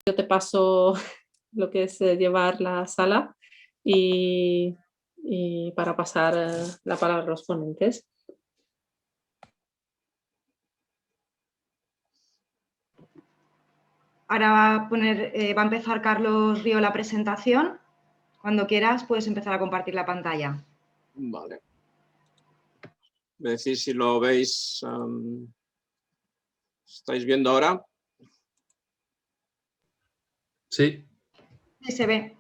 Yo te paso lo que es llevar la sala y, y para pasar la palabra a los ponentes. Ahora va a empezar Carlos Río la presentación. Cuando quieras puedes empezar a compartir la pantalla. Vale. Me decís si lo veis. ¿Estáis viendo ahora? Sí. Sí, se ve.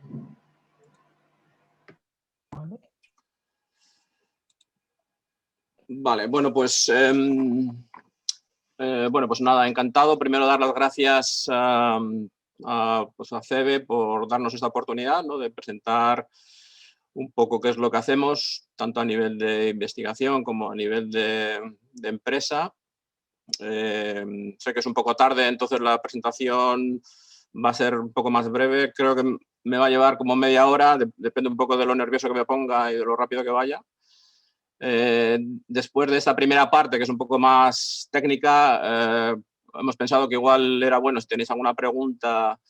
Vale, bueno, pues nada, encantado. Primero dar las gracias a CEBE por darnos esta oportunidad, ¿no?, de presentar un poco qué es lo que hacemos, tanto a nivel de investigación como a nivel de empresa. Sé que es un poco tarde, entonces la presentación va a ser un poco más breve. Creo que me va a llevar como media hora, depende un poco de lo nervioso que me ponga y de lo rápido que vaya. Después de esta primera parte, que es un poco más técnica, hemos pensado que igual era bueno, si tenéis alguna pregunta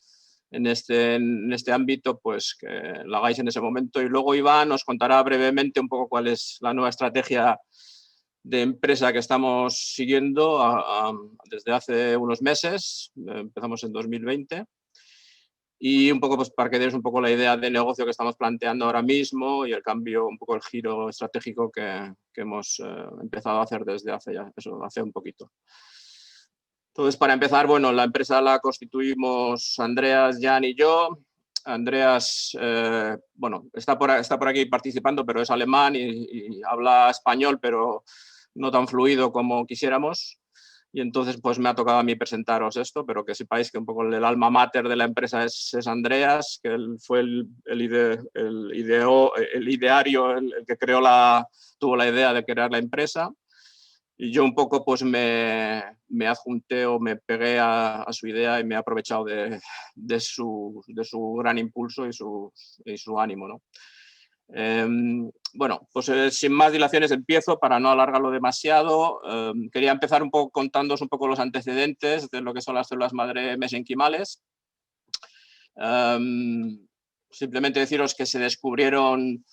en este ámbito, pues que la hagáis en ese momento. Y luego Iván nos contará brevemente un poco cuál es la nueva estrategia de empresa que estamos siguiendo desde hace unos meses. Empezamos en 2020. Y un poco pues, para que deis un poco la idea de negocio que estamos planteando ahora mismo y el cambio, un poco el giro estratégico que hemos empezado a hacer desde hace un poquito. Entonces, para empezar, bueno, la empresa la constituimos Andreas, Jan y yo. Andreas, está por aquí participando, pero es alemán y habla español, pero no tan fluido como quisiéramos. Y entonces pues me ha tocado a mí presentaros esto, pero que sepáis que un poco el alma mater de la empresa es Andreas, que él fue el ideario, el que tuvo la idea de crear la empresa. Y yo un poco pues me adjunté o me pegué a su idea y me he aprovechado de su gran impulso y su ánimo, ¿no? Pues sin más dilaciones empiezo para no alargarlo demasiado. Quería empezar un poco contándoos un poco los antecedentes de lo que son las células madre mesenquimales. Simplemente deciros que se descubrieron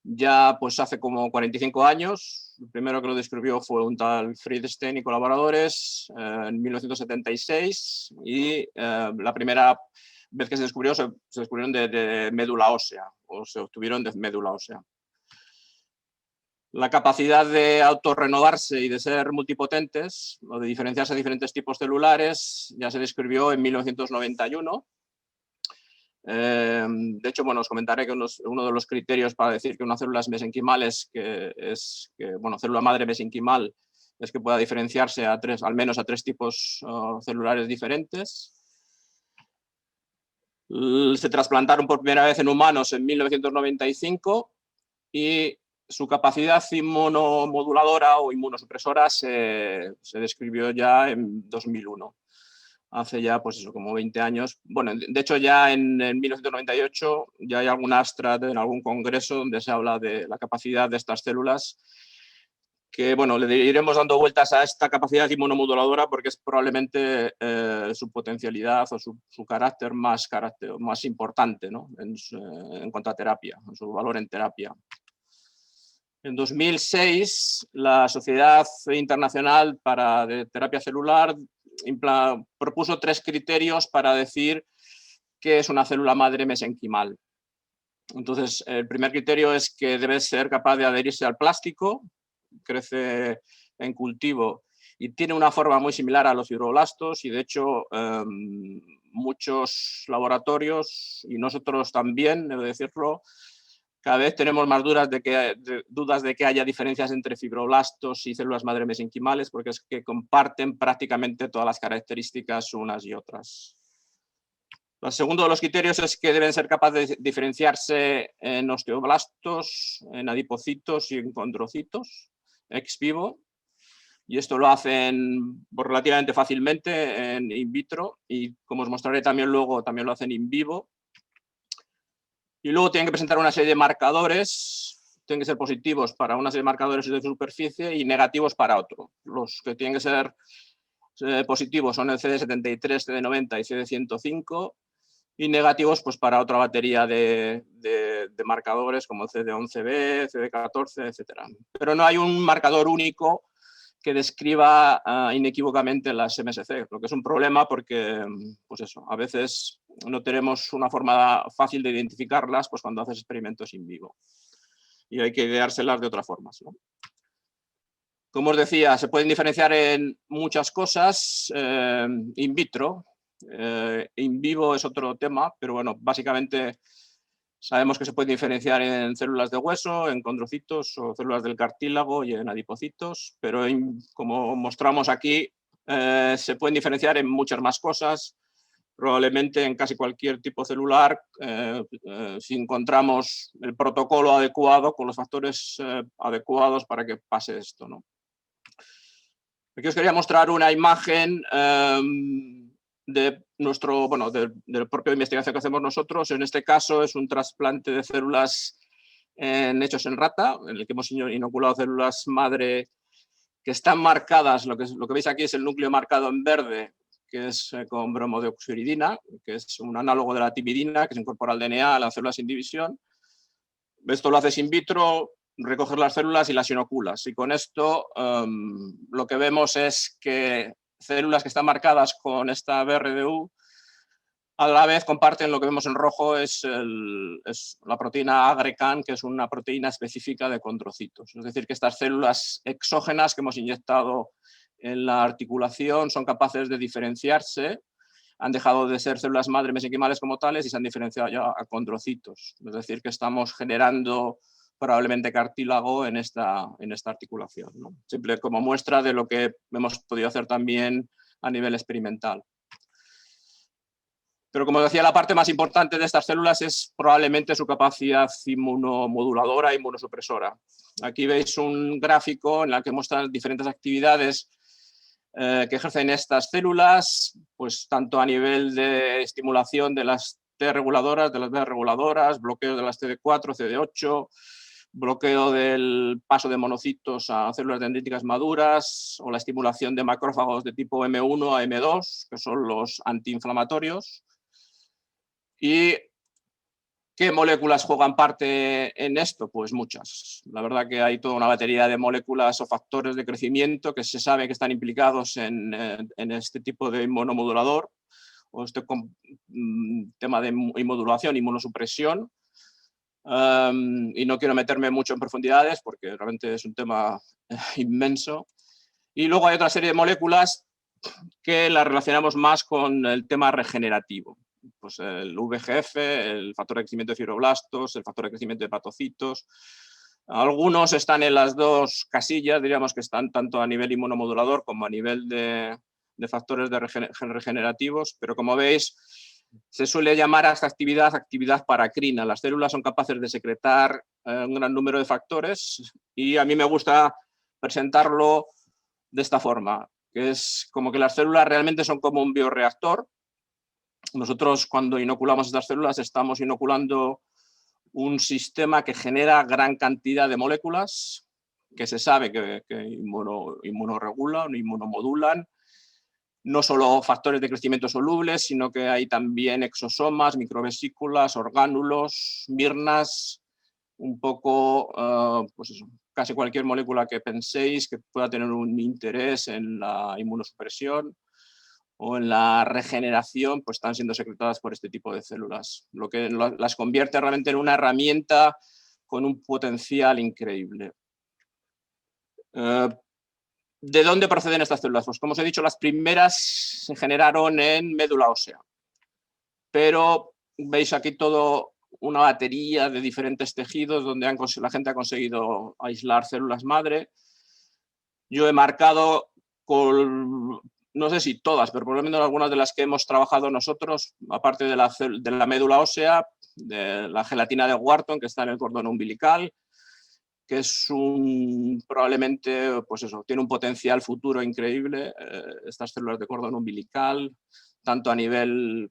ya pues hace como 45 años. El primero que lo descubrió fue un tal Friedstein y colaboradores en 1976 y la primera vez que se descubrieron de médula ósea o se obtuvieron de médula ósea. La capacidad de autorrenovarse y de ser multipotentes o de diferenciarse a diferentes tipos celulares ya se describió en 1991. De hecho, os comentaré que uno de los criterios para decir que una célula es mesenquimales, célula madre mesenquimal, es que pueda diferenciarse al menos a tres tipos celulares diferentes. Se trasplantaron por primera vez en humanos en 1995 y su capacidad inmunomoduladora o inmunosupresora se describió ya en 2001. Hace ya, pues eso, como 20 años. Bueno, de hecho ya en 1998 ya hay algún abstract en algún congreso donde se habla de la capacidad de estas células que, le iremos dando vueltas a esta capacidad inmunomoduladora porque es probablemente su potencialidad o su carácter más importante, ¿no?, en cuanto a terapia, en su valor en terapia. En 2006, la Sociedad Internacional de Terapia Celular propuso 3 criterios para decir qué es una célula madre mesenquimal. Entonces, el primer criterio es que debe ser capaz de adherirse al plástico, crece en cultivo y tiene una forma muy similar a los fibroblastos y, de hecho, muchos laboratorios, y nosotros también, debo decirlo, cada vez tenemos más dudas de que haya diferencias entre fibroblastos y células madre mesenquimales, porque es que comparten prácticamente todas las características unas y otras. El segundo de los criterios es que deben ser capaces de diferenciarse en osteoblastos, en adipocitos y en condrocitos ex vivo. Y esto lo hacen relativamente fácilmente en in vitro y, como os mostraré también luego, también lo hacen in vivo. Y luego tienen que presentar una serie de marcadores, tienen que ser positivos para una serie de marcadores de superficie y negativos para otro. Los que tienen que ser positivos son el CD73, CD90 y CD105, y negativos pues para otra batería de marcadores como CD11B, CD14, etc. Pero no hay un marcador único que describa inequívocamente las MSC, lo que es un problema porque pues eso, a veces no tenemos una forma fácil de identificarlas pues cuando haces experimentos in vivo y hay que ideárselas de otras formas, ¿no? Como os decía, se pueden diferenciar en muchas cosas in vitro. In vivo es otro tema, pero bueno, básicamente sabemos que se puede diferenciar en células de hueso, en condrocitos o células del cartílago y en adipocitos, pero como mostramos aquí, se pueden diferenciar en muchas más cosas. Probablemente en casi cualquier tipo celular, si encontramos el protocolo adecuado con los factores adecuados para que pase esto, ¿no? Aquí os quería mostrar una imagen de nuestro, bueno, del propio investigación que hacemos nosotros. En este caso es un trasplante de células hechos en rata, en el que hemos inoculado células madre que están marcadas. Lo que veis aquí es el núcleo marcado en verde, que es con bromodeoxyuridina, que es un análogo de la timidina que se incorpora al DNA, a las células sin división. Esto lo haces in vitro, recoges las células y las inoculas. Y con esto lo que vemos es que células que están marcadas con esta BRDU a la vez comparten lo que vemos en rojo, es la proteína agrecan, que es una proteína específica de condrocitos. Es decir, que estas células exógenas que hemos inyectado en la articulación son capaces de diferenciarse, han dejado de ser células madre mesenquimales como tales y se han diferenciado ya a condrocitos. Es decir, que estamos generando probablemente cartílago en esta articulación, ¿no? Simple como muestra de lo que hemos podido hacer también a nivel experimental. Pero como decía, la parte más importante de estas células es probablemente su capacidad inmunomoduladora e inmunosupresora. Aquí veis un gráfico en el que muestran diferentes actividades que ejercen estas células, pues tanto a nivel de estimulación de las T reguladoras, de las B reguladoras, bloqueo de las CD4, CD8, bloqueo del paso de monocitos a células dendríticas maduras o la estimulación de macrófagos de tipo M1 a M2, que son los antiinflamatorios. ¿Y qué moléculas juegan parte en esto? Pues muchas. La verdad que hay toda una batería de moléculas o factores de crecimiento que se sabe que están implicados en este tipo de inmunomodulador o este tema de inmodulación, inmunosupresión. Y no quiero meterme mucho en profundidades porque realmente es un tema inmenso. Y luego hay otra serie de moléculas que las relacionamos más con el tema regenerativo. Pues el VEGF, el factor de crecimiento de fibroblastos, el factor de crecimiento de hepatocitos. Algunos están en las dos casillas, diríamos que están tanto a nivel inmunomodulador como a nivel de factores regenerativos, pero como veis, se suele llamar a esta actividad paracrina. Las células son capaces de secretar un gran número de factores y a mí me gusta presentarlo de esta forma, que es como que las células realmente son como un bioreactor. Nosotros cuando inoculamos estas células estamos inoculando un sistema que genera gran cantidad de moléculas que se sabe que inmunoregulan, inmunomodulan, no solo factores de crecimiento solubles, sino que hay también exosomas, microvesículas, orgánulos, mirnas, un poco, pues eso, casi cualquier molécula que penséis que pueda tener un interés en la inmunosupresión o en la regeneración, pues están siendo secretadas por este tipo de células, lo que las convierte realmente en una herramienta con un potencial increíble. ¿De dónde proceden estas células? Pues como os he dicho, las primeras se generaron en médula ósea, pero veis aquí todo una batería de diferentes tejidos donde la gente ha conseguido aislar células madre. Yo he marcado con, no sé si todas, pero por lo menos algunas de las que hemos trabajado nosotros, aparte de la médula ósea, de la gelatina de Wharton, que está en el cordón umbilical, que es probablemente, pues eso, tiene un potencial futuro increíble, estas células de cordón umbilical, tanto a nivel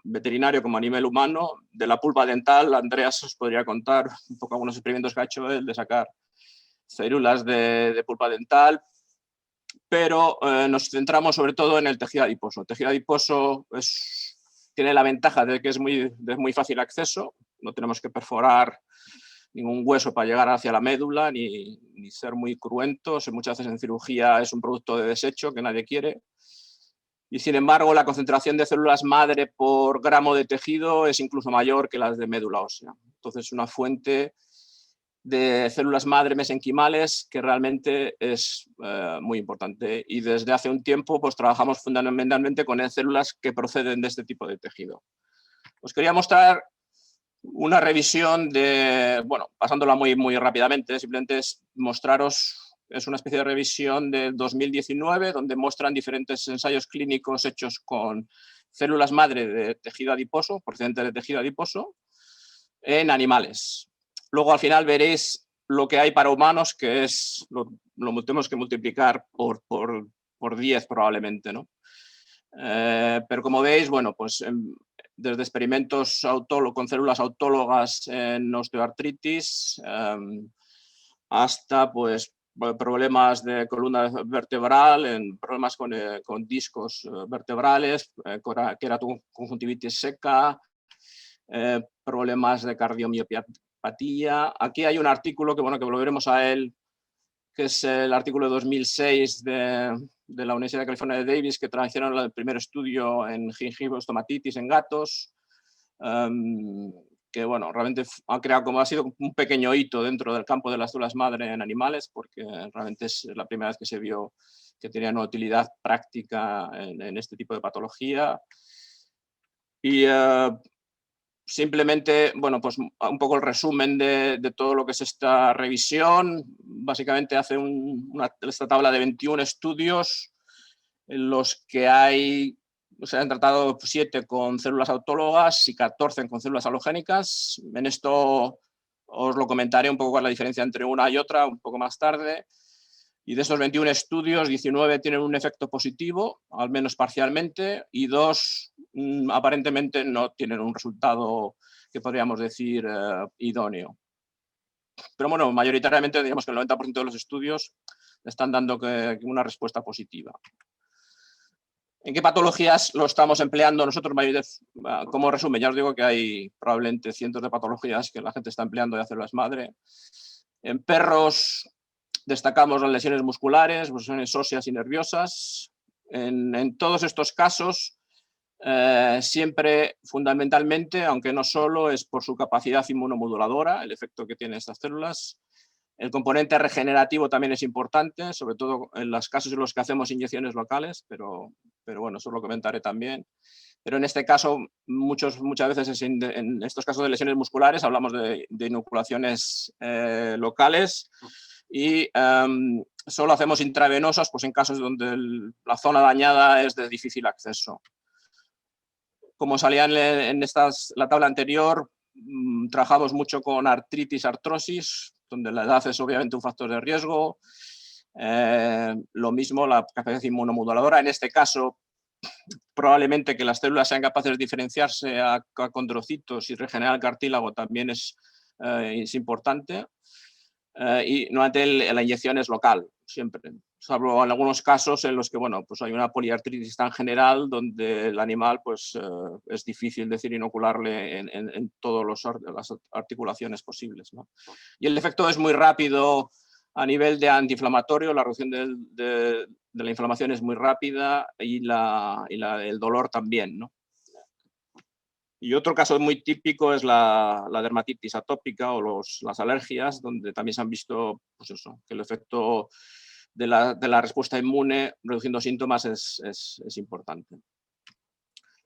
veterinario como a nivel humano. De la pulpa dental, Andreas os podría contar un poco algunos experimentos que ha hecho él de sacar células de pulpa dental, pero nos centramos sobre todo en el tejido adiposo. El tejido adiposo tiene la ventaja de que es de muy fácil acceso, no tenemos que perforar ningún hueso para llegar hacia la médula, ni ser muy cruentos. Muchas veces en cirugía es un producto de desecho que nadie quiere. Y sin embargo, la concentración de células madre por gramo de tejido es incluso mayor que las de médula ósea. Entonces, una fuente de células madre mesenquimales que realmente es muy importante. Y desde hace un tiempo pues, trabajamos fundamentalmente con células que proceden de este tipo de tejido. Os quería mostrar una revisión de, bueno, pasándola muy rápidamente, simplemente es mostraros, es una especie de revisión de 2019, donde muestran diferentes ensayos clínicos hechos con células madre de tejido adiposo, procedentes de tejido adiposo, en animales. Luego al final veréis lo que hay para humanos, que es, lo tenemos que multiplicar por 10 probablemente, ¿no? Pero como veis, bueno, pues desde experimentos con células autólogas en osteoartritis hasta pues, problemas de columna vertebral, en problemas con discos vertebrales, queratoconjuntivitis seca, problemas de cardiomiopatía. Aquí hay un artículo que, bueno, que volveremos a él, que es el artículo de 2006 de la Universidad de California de Davis, que hicieron el primer estudio en gingivostomatitis en gatos, que bueno, realmente ha sido un pequeño hito dentro del campo de las células madre en animales, porque realmente es la primera vez que se vio que tenía una utilidad práctica en este tipo de patología. Y simplemente, bueno, pues un poco el resumen de todo lo que es esta revisión. Básicamente hace esta tabla de 21 estudios en los que se han tratado 7 con células autólogas y 14 con células halogénicas. En esto os lo comentaré un poco cuál es la diferencia entre una y otra un poco más tarde. Y de estos 21 estudios, 19 tienen un efecto positivo, al menos parcialmente, y 2 aparentemente no tienen un resultado que podríamos decir idóneo. Pero bueno, mayoritariamente digamos que el 90% de los estudios están dando una respuesta positiva. ¿En qué patologías lo estamos empleando nosotros? Como resumen, ya os digo que hay probablemente cientos de patologías que la gente está empleando de células madre. En perros destacamos las lesiones musculares, lesiones óseas y nerviosas. En todos estos casos, siempre fundamentalmente, aunque no solo, es por su capacidad inmunomoduladora, el efecto que tienen estas células. El componente regenerativo también es importante, sobre todo en los casos en los que hacemos inyecciones locales, pero bueno, eso lo comentaré también. Pero en este caso, muchas veces en estos casos de lesiones musculares hablamos de inoculaciones locales y solo hacemos intravenosas pues en casos donde la zona dañada es de difícil acceso. Como salía en la tabla anterior, trabajamos mucho con artritis, artrosis, donde la edad es obviamente un factor de riesgo. Lo mismo la capacidad inmunomoduladora. En este caso, probablemente que las células sean capaces de diferenciarse a condrocitos y regenerar el cartílago también es importante. Y nuevamente la inyección es local, siempre. Salvo en algunos casos en los que bueno, pues hay una poliartritis tan general donde el animal pues, es difícil decir inocularle en todas las articulaciones posibles, ¿no? Y el efecto es muy rápido a nivel de antiinflamatorio, la reducción de la inflamación es muy rápida y el dolor también, ¿no? Y otro caso muy típico es la dermatitis atópica o las alergias, donde también se han visto pues eso, que el efecto de la respuesta inmune reduciendo síntomas es importante.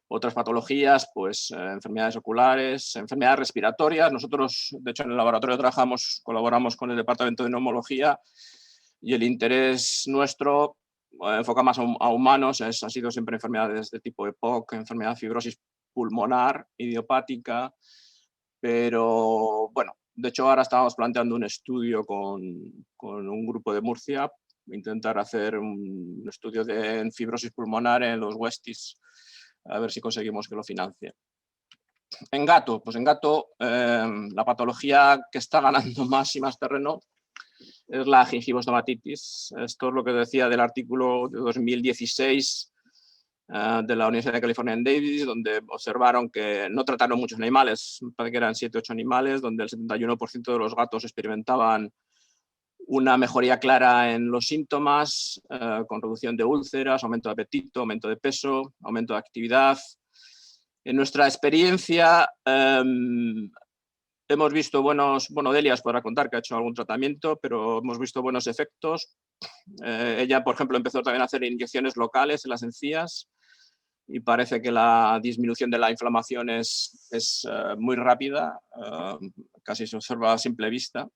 Otras patologías, pues enfermedades oculares, enfermedades respiratorias. Nosotros, de hecho, en el laboratorio colaboramos con el departamento de neumología y el interés nuestro enfoca más a humanos, ha sido siempre enfermedades de tipo EPOC, enfermedad de fibrosis pulmonar, idiopática, pero bueno, de hecho ahora estábamos planteando un estudio con un grupo de Murcia, intentar hacer un estudio en fibrosis pulmonar en los Westies, a ver si conseguimos que lo financie. En gato, pues en gato la patología que está ganando más y más terreno es la gingivostomatitis. Esto es lo que decía del artículo de 2016 de la Universidad de California en Davis, donde observaron que no trataron muchos animales, parece que eran 7 o 8 animales, donde el 71% de los gatos experimentaban una mejoría clara en los síntomas, con reducción de úlceras, aumento de apetito, aumento de peso, aumento de actividad. En nuestra experiencia hemos visto Delia os podrá contar que ha hecho algún tratamiento, pero hemos visto buenos efectos. Ella, por ejemplo, empezó también a hacer inyecciones locales en las encías y parece que la disminución de la inflamación es muy rápida, casi se observa a simple vista.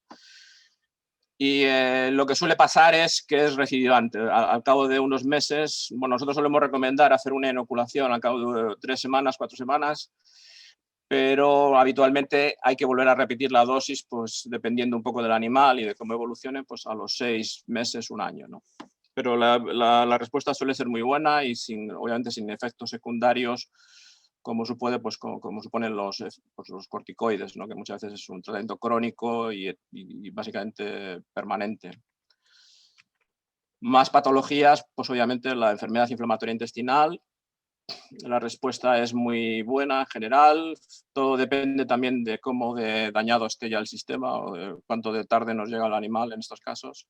Y lo que suele pasar es que es recidivante. Al cabo de unos meses, nosotros solemos recomendar hacer una inoculación al cabo de 3 semanas, 4 semanas, pero habitualmente hay que volver a repetir la dosis, pues dependiendo un poco del animal y de cómo evolucione, pues a los 6 meses, 1 año, ¿no? Pero la respuesta suele ser muy buena y obviamente sin efectos secundarios, como suponen los corticoides, ¿no? Que muchas veces es un tratamiento crónico y básicamente permanente. Más patologías, pues obviamente la enfermedad inflamatoria intestinal. La respuesta es muy buena en general. Todo depende también de cómo dañado esté ya el sistema o de cuánto de tarde nos llega el animal en estos casos.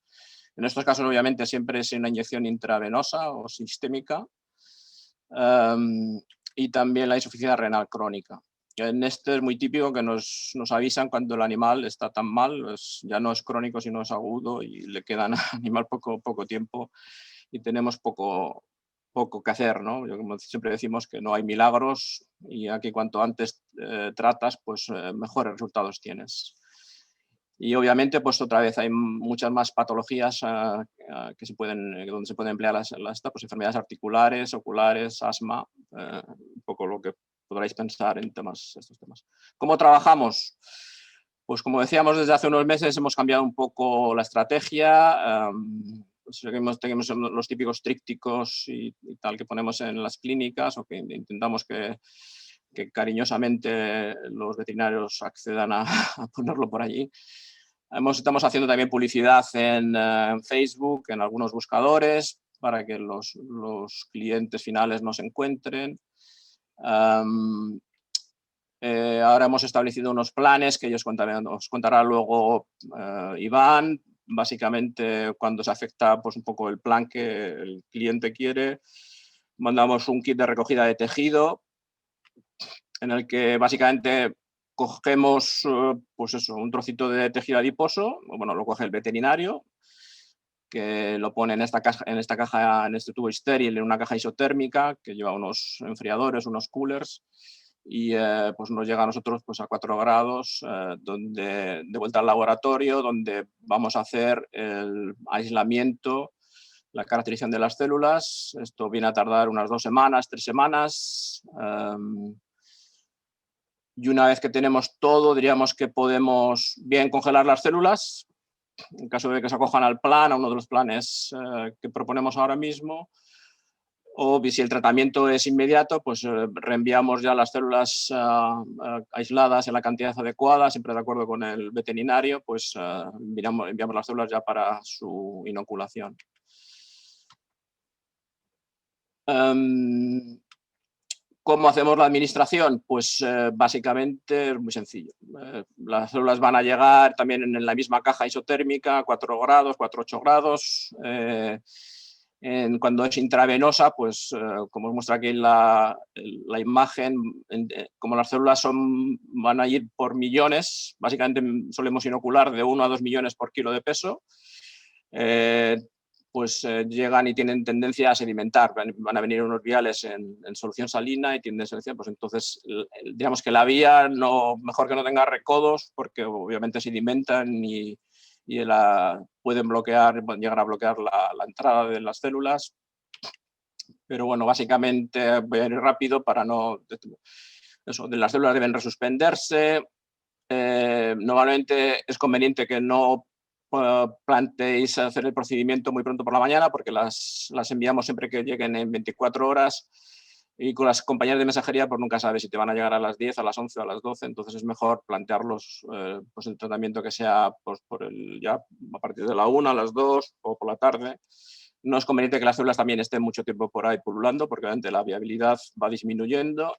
En estos casos, obviamente, siempre es una inyección intravenosa o sistémica. Y también la insuficiencia renal crónica. En este es muy típico que nos avisan cuando el animal está tan mal, ya no es crónico, sino es agudo y le queda al animal poco tiempo y tenemos poco que hacer, ¿no? Como siempre decimos que no hay milagros y aquí cuanto antes tratas, pues mejores resultados tienes. Y obviamente, pues otra vez hay muchas más patologías donde se pueden emplear las pues, enfermedades articulares, oculares, asma, un poco lo que podráis pensar en estos temas. ¿Cómo trabajamos? Pues como decíamos, desde hace unos meses hemos cambiado un poco la estrategia. Tenemos los típicos trípticos y tal que ponemos en las clínicas o que intentamos que cariñosamente los veterinarios accedan a ponerlo por allí. Estamos haciendo también publicidad en Facebook, en algunos buscadores, para que los clientes finales nos encuentren. Ahora hemos establecido unos planes que os contará luego Iván. Básicamente, cuando se afecta pues, un poco el plan que el cliente quiere, mandamos un kit de recogida de tejido en el que básicamente cogemos pues un trocito de tejido adiposo, lo coge el veterinario, que lo pone en esta caja, en este tubo estéril, en una caja isotérmica que lleva unos enfriadores, unos coolers, y pues nos llega a nosotros pues, a 4 grados, de vuelta al laboratorio, donde vamos a hacer el aislamiento, la caracterización de las células. Esto viene a tardar unas 2 semanas, 3 semanas. Y una vez que tenemos todo, diríamos que podemos bien congelar las células, en caso de que se acojan al plan, a uno de los planes que proponemos ahora mismo, o si el tratamiento es inmediato, pues reenviamos ya las células aisladas en la cantidad adecuada, siempre de acuerdo con el veterinario, pues enviamos las células ya para su inoculación. ¿Cómo hacemos la administración? Pues básicamente es muy sencillo. Las células van a llegar también en la misma caja isotérmica, 4 grados, 4-8 grados. Cuando es intravenosa, pues como os muestra aquí la imagen, como las células van a ir por millones, básicamente solemos inocular de 1 a 2 millones por kilo de peso. Pues llegan y tienen tendencia a sedimentar, van a venir unos viales en solución salina y tienden a sedimentar, pues entonces digamos que la vía mejor que no tenga recodos porque obviamente sedimentan y pueden llegar a bloquear la entrada de las células. Pero bueno, básicamente voy a ir rápido para no... las células deben resuspenderse. Normalmente es conveniente que no planteéis hacer el procedimiento muy pronto por la mañana porque las enviamos siempre que lleguen en 24 horas y con las compañías de mensajería pues nunca sabes si te van a llegar a las 10, a las 11 o a las 12, entonces es mejor plantearlos pues el tratamiento que sea pues ya a partir de la 1, a las 2 o por la tarde No es conveniente que las células también estén mucho tiempo por ahí pululando, porque obviamente la viabilidad va disminuyendo.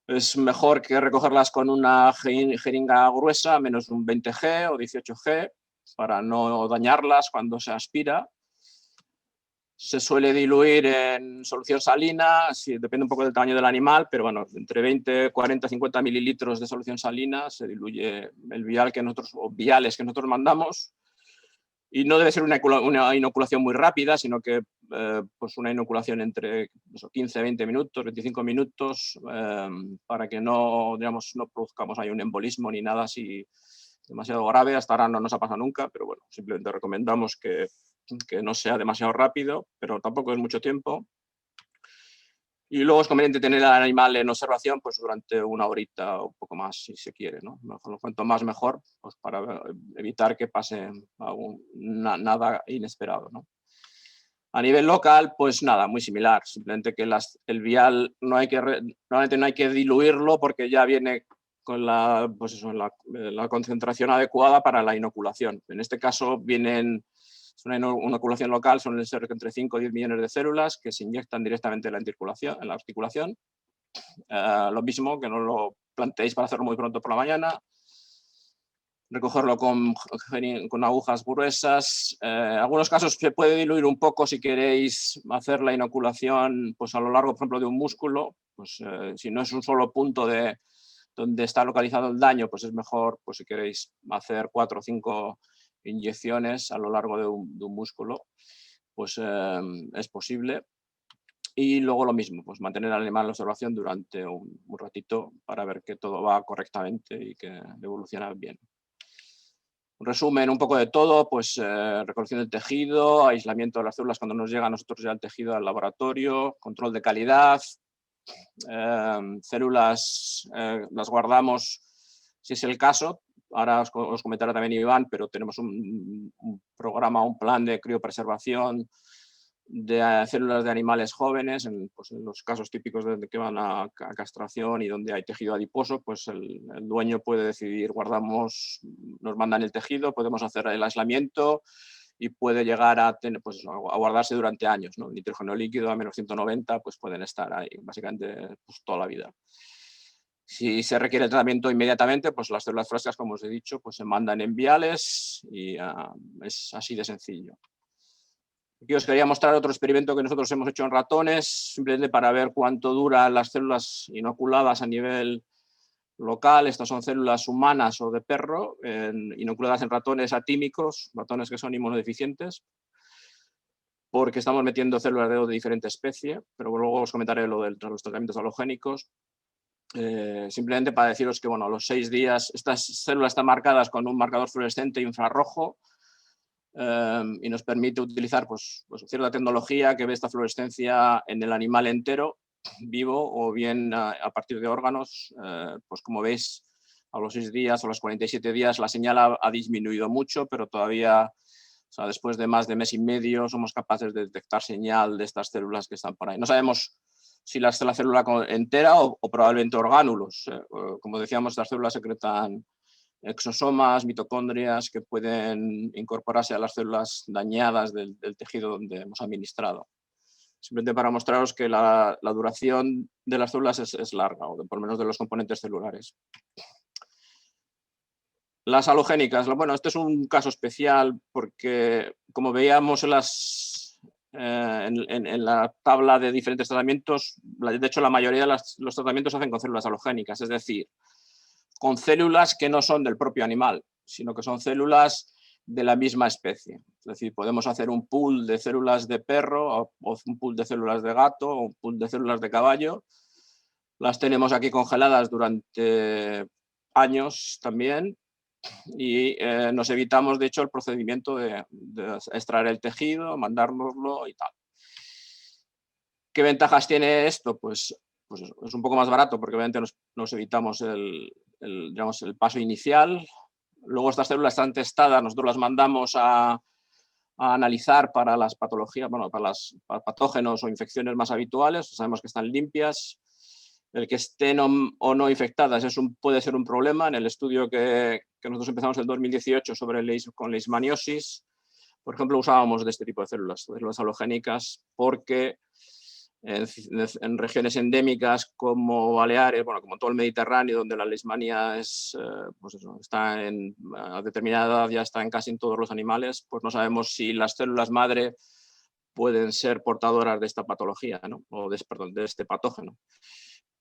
Es mejor que recogerlas con una jeringa gruesa, menos un 20G o 18G, para no dañarlas cuando se aspira. Se suele diluir en solución salina, depende un poco del tamaño del animal, pero bueno, entre 20, 40, 50 mililitros de solución salina se diluye el vial o viales que nosotros mandamos. Y no debe ser una inoculación muy rápida, sino que pues una inoculación entre 15, 20 minutos, 25 minutos, para que no produzcamos ahí un embolismo ni nada así demasiado grave. Hasta ahora no nos ha pasado nunca, pero bueno, simplemente recomendamos que no sea demasiado rápido, pero tampoco es mucho tiempo. Y luego es conveniente tener al animal en observación pues, durante una horita o un poco más, si se quiere, ¿no? Cuanto más mejor, pues, para evitar que pase nada inesperado, ¿no? A nivel local, pues nada, muy similar. Simplemente que el vial normalmente no hay que diluirlo porque ya viene con la concentración adecuada para la inoculación. En este caso es una inoculación local, suelen ser entre 5 y 10 millones de células que se inyectan directamente en la articulación. Lo mismo, que no lo planteéis para hacerlo muy pronto por la mañana. Recogerlo con agujas gruesas. En algunos casos se puede diluir un poco si queréis hacer la inoculación pues, a lo largo, por ejemplo, de un músculo. Pues, si no es un solo punto donde está localizado el daño, pues es mejor pues, si queréis hacer 4 o 5 inyecciones a lo largo de un músculo, pues es posible. Y luego lo mismo, pues mantener al animal en observación durante un ratito para ver que todo va correctamente y que evoluciona bien. Un resumen un poco de todo, pues recolección del tejido, aislamiento de las células cuando nos llega a nosotros ya el tejido al laboratorio, control de calidad, células las guardamos si es el caso. Ahora os comentará también Iván, pero tenemos un programa, un plan de criopreservación de células de animales jóvenes, pues en los casos típicos de que van a castración y donde hay tejido adiposo, pues el dueño puede decidir, nos mandan el tejido, podemos hacer el aislamiento y puede llegar a guardarse durante años, ¿no? Nitrógeno líquido a menos 190, pues pueden estar ahí básicamente pues, toda la vida. Si se requiere tratamiento inmediatamente, pues las células frescas, como os he dicho, pues se mandan en viales y es así de sencillo. Aquí os quería mostrar otro experimento que nosotros hemos hecho en ratones, simplemente para ver cuánto duran las células inoculadas a nivel local. Estas son células humanas o de perro, inoculadas en ratones atímicos, ratones que son inmunodeficientes, porque estamos metiendo células de diferente especie, pero luego os comentaré lo de los tratamientos halogénicos. Simplemente para deciros que bueno, a los 6 días estas células están marcadas con un marcador fluorescente infrarrojo y nos permite utilizar pues, cierta tecnología que ve esta fluorescencia en el animal entero, vivo o bien a partir de órganos. Pues como veis, a los 6 días o a los 47 días la señal ha disminuido mucho, pero todavía, o sea, después de más de mes y medio, somos capaces de detectar señal de estas células que están por ahí. No sabemos si la célula entera o probablemente orgánulos. Como decíamos, estas células secretan exosomas, mitocondrias que pueden incorporarse a las células dañadas del tejido donde hemos administrado. Simplemente para mostraros que la duración de las células es larga, o por lo menos de los componentes celulares. Las halogénicas, bueno, este es un caso especial porque, como veíamos en la tabla de diferentes tratamientos, de hecho la mayoría de los tratamientos se hacen con células halogénicas, es decir, con células que no son del propio animal, sino que son células de la misma especie. Es decir, podemos hacer un pool de células de perro o un pool de células de gato o un pool de células de caballo. Las tenemos aquí congeladas durante años también y nos evitamos, de hecho, el procedimiento de extraer el tejido, mandárnoslo y tal. ¿Qué ventajas tiene esto? Pues es un poco más barato porque obviamente nos evitamos el paso inicial. Luego estas células están testadas, nosotros las mandamos a analizar para las patologías, para patógenos o infecciones más habituales, sabemos que están limpias. El que estén o no infectadas puede ser un problema. En el estudio que nosotros empezamos en 2018 con leishmaniosis, Por ejemplo, usábamos de este tipo de células halogénicas, porque en regiones endémicas como Baleares, bueno, como todo el Mediterráneo, donde la leishmania es, pues eso, está a determinada edad, ya está en casi en todos los animales, pues no sabemos si las células madre pueden ser portadoras de esta patología, ¿no? O de este patógeno.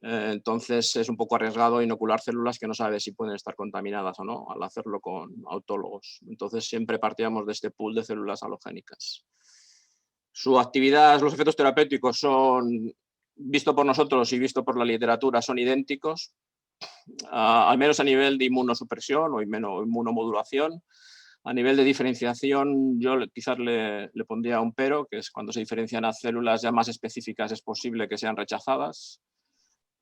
Entonces es un poco arriesgado inocular células que no sabe si pueden estar contaminadas o no al hacerlo con autólogos. Entonces siempre partíamos de este pool de células halogénicas. Su actividad, los efectos terapéuticos son, visto por nosotros y visto por la literatura, son idénticos, al menos a nivel de inmunosupresión o inmunomodulación. A nivel de diferenciación, yo quizás le pondría un pero, que es cuando se diferencian a células ya más específicas es posible que sean rechazadas,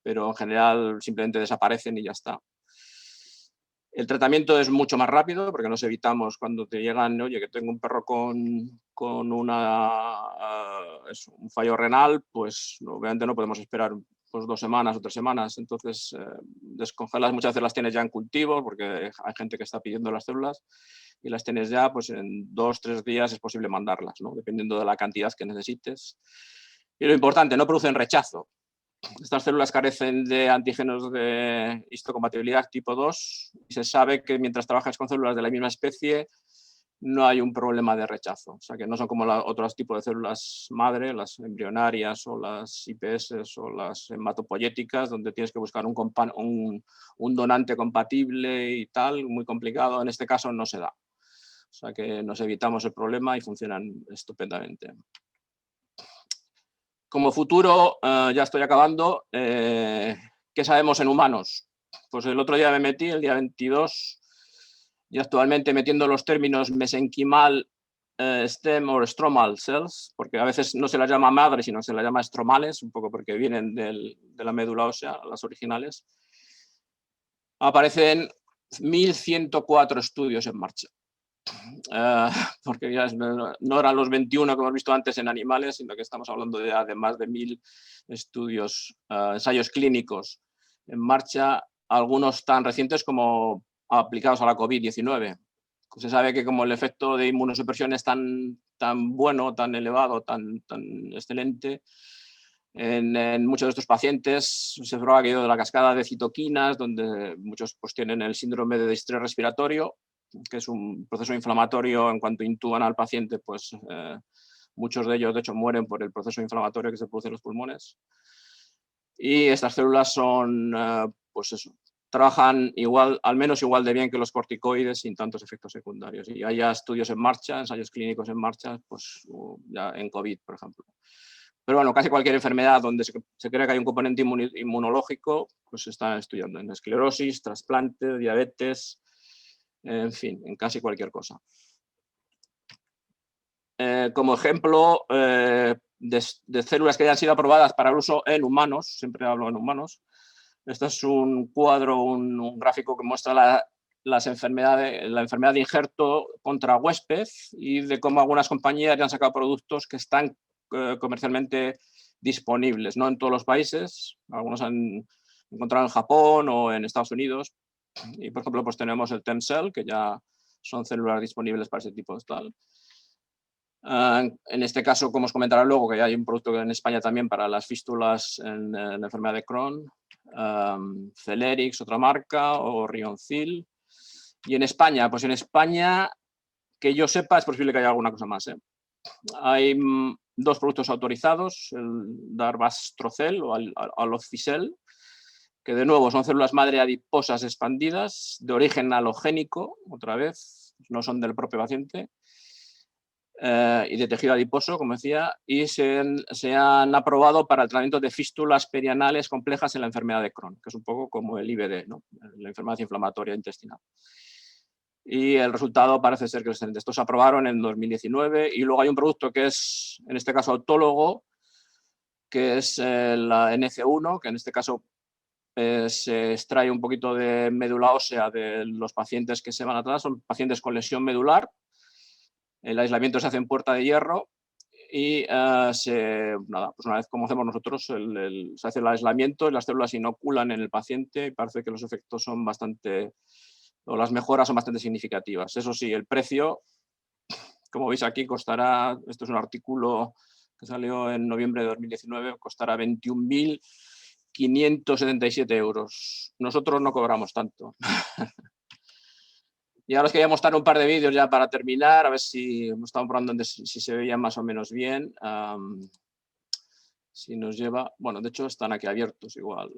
pero en general simplemente desaparecen y ya está. El tratamiento es mucho más rápido porque nos evitamos cuando te llegan, oye, que tengo un perro con un fallo renal, pues obviamente no podemos esperar pues 2 semanas o 3 semanas. Entonces, descongelas, muchas veces las tienes ya en cultivo porque hay gente que está pidiendo las células y las tienes ya, pues en 2 o 3 días es posible mandarlas, ¿no? Dependiendo de la cantidad que necesites. Y lo importante, no producen rechazo. Estas células carecen de antígenos de histocompatibilidad tipo 2 y se sabe que mientras trabajas con células de la misma especie no hay un problema de rechazo. O sea, que no son como otros tipos de células madre, las embrionarias o las IPS o las hematopoyéticas, donde tienes que buscar un donante compatible y tal, muy complicado. En este caso no se da. O sea, que nos evitamos el problema y funcionan estupendamente. Como futuro, ya estoy acabando, ¿qué sabemos en humanos? Pues el otro día me metí, el día 22, y actualmente metiendo los términos mesenquimal, stem o stromal cells, porque a veces no se las llama madre, sino se las llama estromales, un poco porque vienen de la médula ósea, las originales. Aparecen 1.104 estudios en marcha. Porque ya no eran los 21 que hemos visto antes en animales, sino que estamos hablando de más de 1.000 estudios, ensayos clínicos en marcha, algunos tan recientes como aplicados a la COVID-19. Se sabe que como el efecto de inmunosupresión es tan bueno, tan elevado, tan excelente, en muchos de estos pacientes se prueba aquello de la cascada de citoquinas, donde muchos pues, tienen el síndrome de distrés respiratorio, que es un proceso inflamatorio. En cuanto intuban al paciente, pues muchos de ellos de hecho mueren por el proceso inflamatorio que se produce en los pulmones. Y estas células son, pues eso, trabajan igual, al menos igual de bien que los corticoides sin tantos efectos secundarios. Y hay ya estudios en marcha, ensayos clínicos en marcha, pues ya en COVID, por ejemplo. Pero bueno, casi cualquier enfermedad donde se cree que hay un componente inmunológico, pues se está estudiando en esclerosis, trasplante, diabetes, en fin, en casi cualquier cosa. Como ejemplo de células que hayan sido aprobadas para el uso en humanos, siempre hablo en humanos, este es un cuadro, un gráfico que muestra la enfermedad de injerto contra huésped y de cómo algunas compañías ya han sacado productos que están comercialmente disponibles, no en todos los países, algunos han encontrado en Japón o en Estados Unidos. Y, por ejemplo, pues tenemos el TEMCELL, que ya son células disponibles para ese tipo de tal. En este caso, como os comentaré luego, que ya hay un producto en España también para las fístulas en la enfermedad de Crohn, Celerix, otra marca, o Rioncil. Y en España, pues en España, que yo sepa, es posible que haya alguna cosa más. Hay 2 productos autorizados, el Darbastrocel o Alofisel, que de nuevo son células madre adiposas expandidas de origen halogénico, otra vez, no son del propio paciente, y de tejido adiposo, como decía, y se han aprobado para el tratamiento de fístulas perianales complejas en la enfermedad de Crohn, que es un poco como el IBD, ¿no? La enfermedad inflamatoria intestinal. Y el resultado parece ser que es excelente. Estos se aprobaron en 2019 y luego hay un producto que es, en este caso, autólogo, que es la NC1, que en este caso se extrae un poquito de médula ósea de los pacientes que se van a tratar, son pacientes con lesión medular. El aislamiento se hace en puerta de hierro y pues una vez como hacemos nosotros, se hace el aislamiento y las células inoculan en el paciente y parece que los efectos son bastante, o las mejoras son bastante significativas. Eso sí, el precio como veis aquí, costará, esto es un artículo que salió en noviembre de 2019, costará 21.577 euros. Nosotros no cobramos tanto. Y ahora os quería mostrar un par de vídeos ya para terminar, a ver si estamos probando si se veía más o menos bien. Si nos lleva, bueno, de hecho están aquí abiertos igual.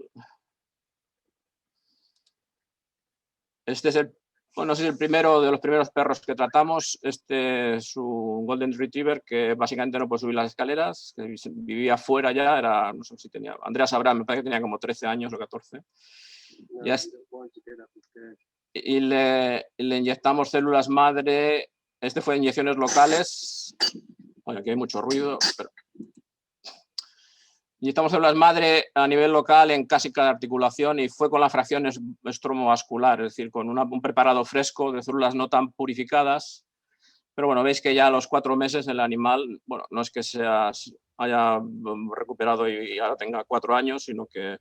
Este es bueno, es el primero de los primeros perros que tratamos. Este es un Golden Retriever que básicamente no puede subir las escaleras, que vivía fuera ya, era, no sé si tenía, Andrea sabrá, me parece que tenía como 13 años o 14. Y le inyectamos células madre. Este fue inyecciones locales. Bueno, aquí hay mucho ruido, pero inyectamos células madre a nivel local en casi cada articulación y fue con la fracción estromovascular, es decir, con un preparado fresco de células no tan purificadas. Pero bueno, veis que ya a los 4 meses el animal, bueno, no es que haya recuperado y ahora tenga 4 años, sino que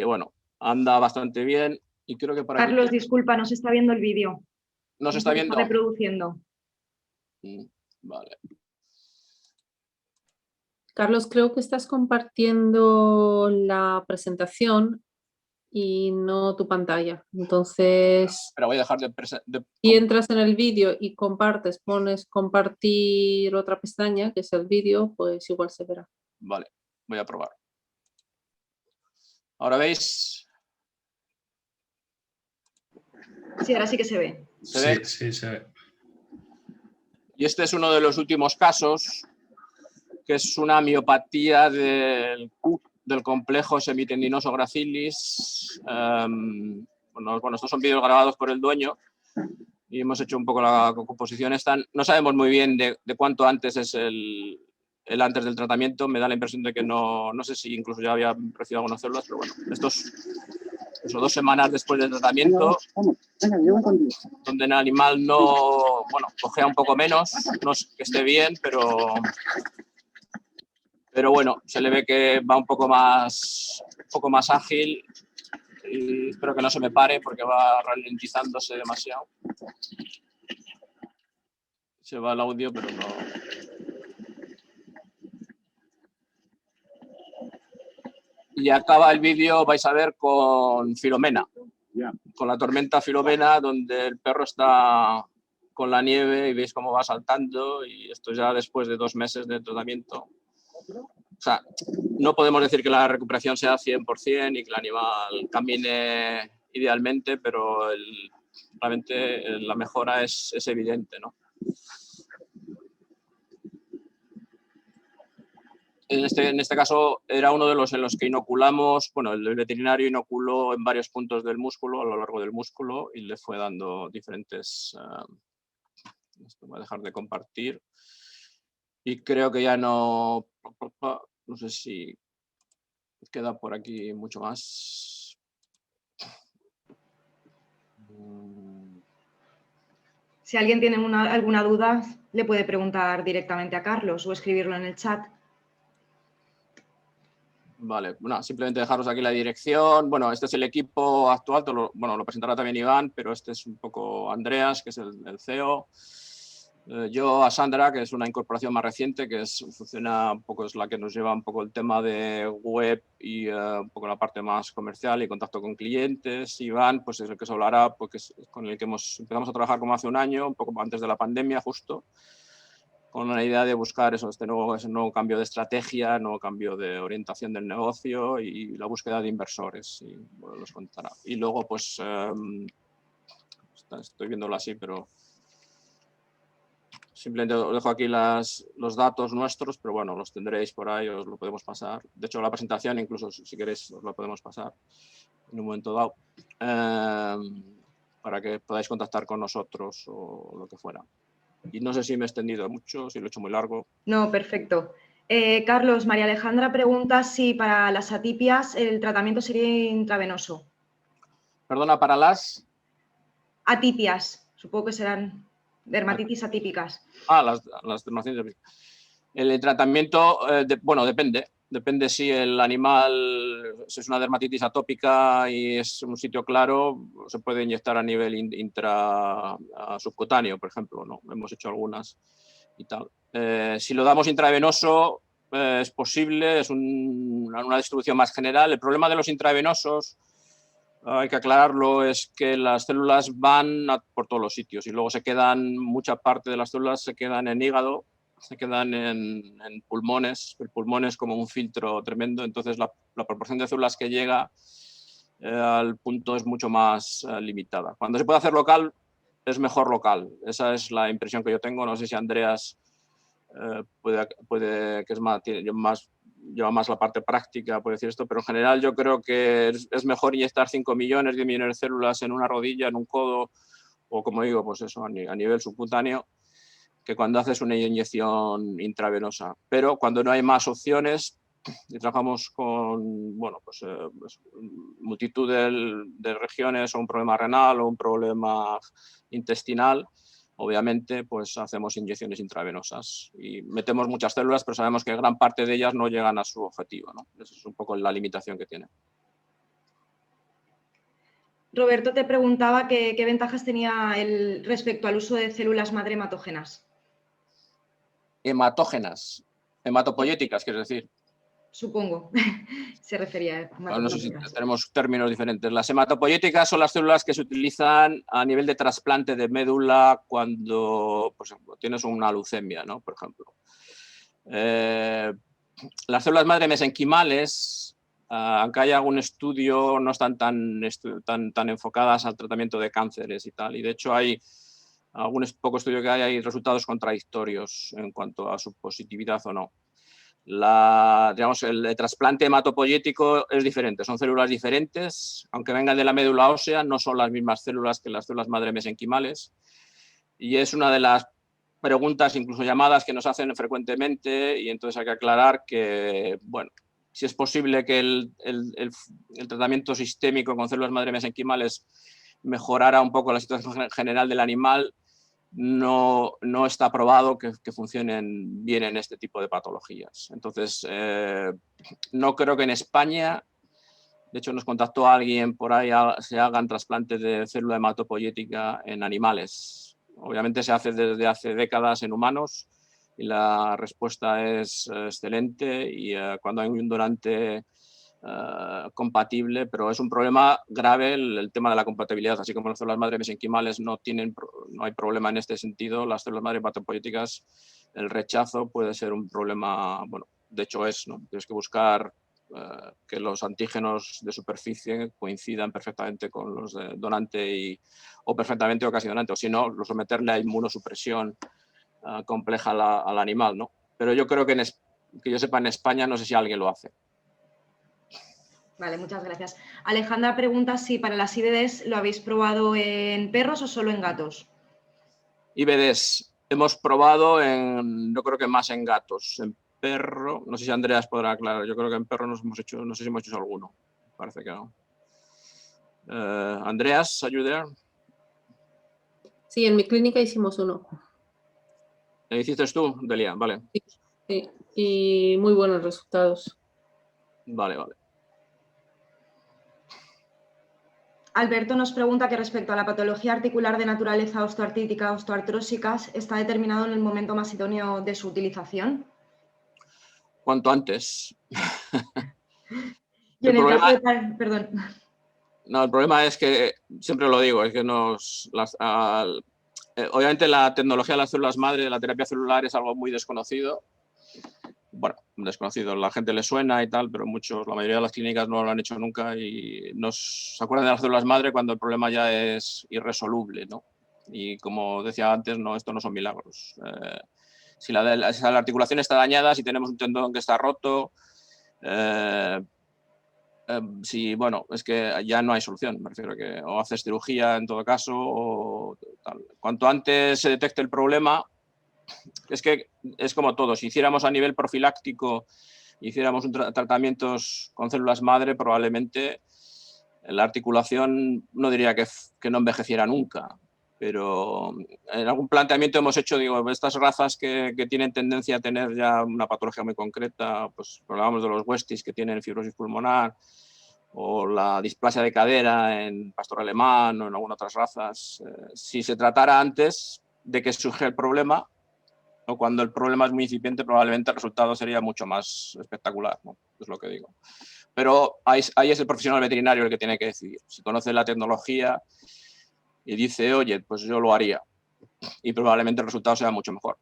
bueno, anda bastante bien. Y creo que para Carlos, disculpa, no se está viendo el vídeo. ¿No se está viendo? Está reproduciendo. Vale. Carlos, creo que estás compartiendo la presentación y no tu pantalla. Entonces, Pero voy a dejar si entras en el vídeo y compartes, pones compartir otra pestaña, que es el vídeo, pues igual se verá. Vale, voy a probar. ¿Ahora veis? Sí, ahora sí que se ve. ¿Se ve? Sí, se ve. Y este es uno de los últimos casos, que es una miopatía del complejo semitendinoso gracilis. Bueno, estos son vídeos grabados por el dueño y hemos hecho un poco la composición. No sabemos muy bien de cuánto antes es el antes del tratamiento. Me da la impresión de que no sé si incluso ya había recibido algunas células, pero bueno, estos 2 semanas después del tratamiento, donde el animal no, bueno, cojea un poco menos, no es que esté bien, pero bueno, se le ve que va un poco más ágil y espero que no se me pare porque va ralentizándose demasiado. Se va el audio, pero no. Y acaba el vídeo, vais a ver, con Filomena, con la tormenta Filomena, donde el perro está con la nieve y veis cómo va saltando, y esto ya después de 2 meses de tratamiento. O sea, no podemos decir que la recuperación sea 100% y que el animal camine idealmente, pero realmente la mejora es evidente, ¿no? En este caso era uno de los en los que inoculamos, bueno, el veterinario inoculó en varios puntos del músculo, a lo largo del músculo, y le fue dando diferentes... Esto voy a dejar de compartir. Y creo que ya no sé si queda por aquí mucho más. Si alguien tiene alguna duda, le puede preguntar directamente a Carlos o escribirlo en el chat. Vale, bueno, simplemente dejaros aquí la dirección. Bueno, este es el equipo actual, lo presentará también Iván, pero este es un poco Andreas, que es el CEO. Yo a Sandra, que es una incorporación más reciente, que funciona un poco, es la que nos lleva un poco el tema de web y un poco la parte más comercial y contacto con clientes. Iván, pues es el que se hablará, porque es con el que empezamos a trabajar como hace un año, un poco antes de la pandemia justo, con la idea de buscar ese nuevo cambio de estrategia, nuevo cambio de orientación del negocio y la búsqueda de inversores, y bueno, los contará. Y luego, pues, estoy viéndolo así, pero simplemente os dejo aquí los datos nuestros, pero bueno, los tendréis por ahí, os lo podemos pasar. De hecho, la presentación, incluso si queréis, os la podemos pasar en un momento dado, para que podáis contactar con nosotros o lo que fuera. Y no sé si me he extendido mucho, si lo he hecho muy largo. No, perfecto. Carlos, María Alejandra pregunta si para las atipias el tratamiento sería intravenoso. Perdona, para las... Atipias, supongo que serán dermatitis atípicas. Las dermatitis atípicas. El tratamiento, bueno, depende. Depende si el animal es una dermatitis atópica y es un sitio claro, se puede inyectar a nivel subcutáneo, por ejemplo, ¿no? Hemos hecho algunas. y tal. Si lo damos intravenoso, es posible, es una distribución más general. El problema de los intravenosos, hay que aclararlo, es que las células van por todos los sitios y luego mucha parte de las células se quedan en hígado, se quedan en pulmones. El pulmón es como un filtro tremendo, entonces la proporción de células que llega al punto es mucho más limitada. Cuando se puede hacer local, es mejor local. Esa es la impresión que yo tengo. No sé si Andreas puede que es lleva más la parte práctica, puede decir esto, pero en general yo creo que es mejor inyectar 5 millones, 10 millones de células en una rodilla, en un codo, o como digo, pues eso, a nivel subcutáneo, que cuando haces una inyección intravenosa. Pero cuando no hay más opciones y trabajamos con multitud de regiones, o un problema renal o un problema intestinal, obviamente pues hacemos inyecciones intravenosas y metemos muchas células, pero sabemos que gran parte de ellas no llegan a su objetivo, ¿no? Esa es un poco la limitación que tiene. Roberto te preguntaba qué ventajas tenía respecto al uso de células madre hematógenas. Hematógenas, hematopoyéticas, quieres decir. Supongo, se refería a no sé si tenemos términos diferentes. Las hematopoyéticas son las células que se utilizan a nivel de trasplante de médula cuando, por ejemplo, tienes una leucemia, ¿no? Por ejemplo. Las células madre mesenquimales, aunque haya algún estudio, no están tan enfocadas al tratamiento de cánceres y tal. Y de hecho hay algún poco estudio que hay resultados contradictorios en cuanto a su positividad o no. El trasplante hematopoyético es diferente, son células diferentes, aunque vengan de la médula ósea, no son las mismas células que las células madre mesenquimales, y es una de las preguntas, incluso llamadas, que nos hacen frecuentemente, y entonces hay que aclarar que, bueno, si es posible que el tratamiento sistémico con células madre mesenquimales mejorara un poco la situación general del animal, no está probado que funcionen bien en este tipo de patologías. Entonces, no creo que en España, de hecho nos contactó alguien por ahí, se hagan trasplantes de célula hematopoyética en animales. Obviamente se hace desde hace décadas en humanos y la respuesta es excelente, y cuando hay un donante compatible, pero es un problema grave el tema de la compatibilidad, así como las células madre mesenquimales no hay problema en este sentido. Las células madre hematopoyéticas, el rechazo puede ser un problema, bueno, de hecho ¿no? Tienes que buscar que los antígenos de superficie coincidan perfectamente con los de donante o perfectamente o casi donante, o si no, someterle a inmunosupresión compleja al animal, ¿no? Pero yo creo que yo sepa, en España no sé si alguien lo hace. Vale, muchas gracias. Alejandra pregunta si para las IBDs lo habéis probado en perros o solo en gatos. IBDs hemos probado yo creo que más en gatos. En perro, no sé si Andreas podrá aclarar, yo creo que en perro no sé si hemos hecho alguno, parece que no. Andreas, are you there? Sí, en mi clínica hicimos uno. ¿Lo hiciste tú, Delia? Vale. Sí, y muy buenos resultados. Vale. Alberto nos pregunta que respecto a la patología articular de naturaleza osteoartrítica, osteoartrósicas, ¿está determinado en el momento más idóneo de su utilización? Cuanto antes. Y en el caso de... Perdón. No, el problema es que, siempre lo digo, es que obviamente la tecnología de las células madre, de la terapia celular, es algo muy desconocido. Bueno, desconocido, la gente le suena y tal, pero la mayoría de las clínicas no lo han hecho nunca y se acuerdan de las células madre cuando el problema ya es irresoluble, ¿no? Y como decía antes, esto no son milagros. Si la articulación está dañada, si tenemos un tendón que está roto, bueno, es que ya no hay solución. Me refiero a que o haces cirugía en todo caso, o tal. Cuanto antes se detecte el problema, es que es como todo. Si hiciéramos a nivel profiláctico, hiciéramos tratamientos con células madre, probablemente la articulación no diría que no envejeciera nunca, pero en algún planteamiento hemos hecho, digo, estas razas que tienen tendencia a tener ya una patología muy concreta, pues hablábamos de los Westies que tienen fibrosis pulmonar, o la displasia de cadera en pastor alemán o en algunas otras razas. Si se tratara antes de que surge el problema, ¿no? Cuando el problema es muy incipiente, probablemente el resultado sería mucho más espectacular, ¿no? Es lo que digo. Pero ahí es el profesional veterinario el que tiene que decidir. Si conoce la tecnología y dice, oye, pues yo lo haría, y probablemente el resultado sea mucho mejor.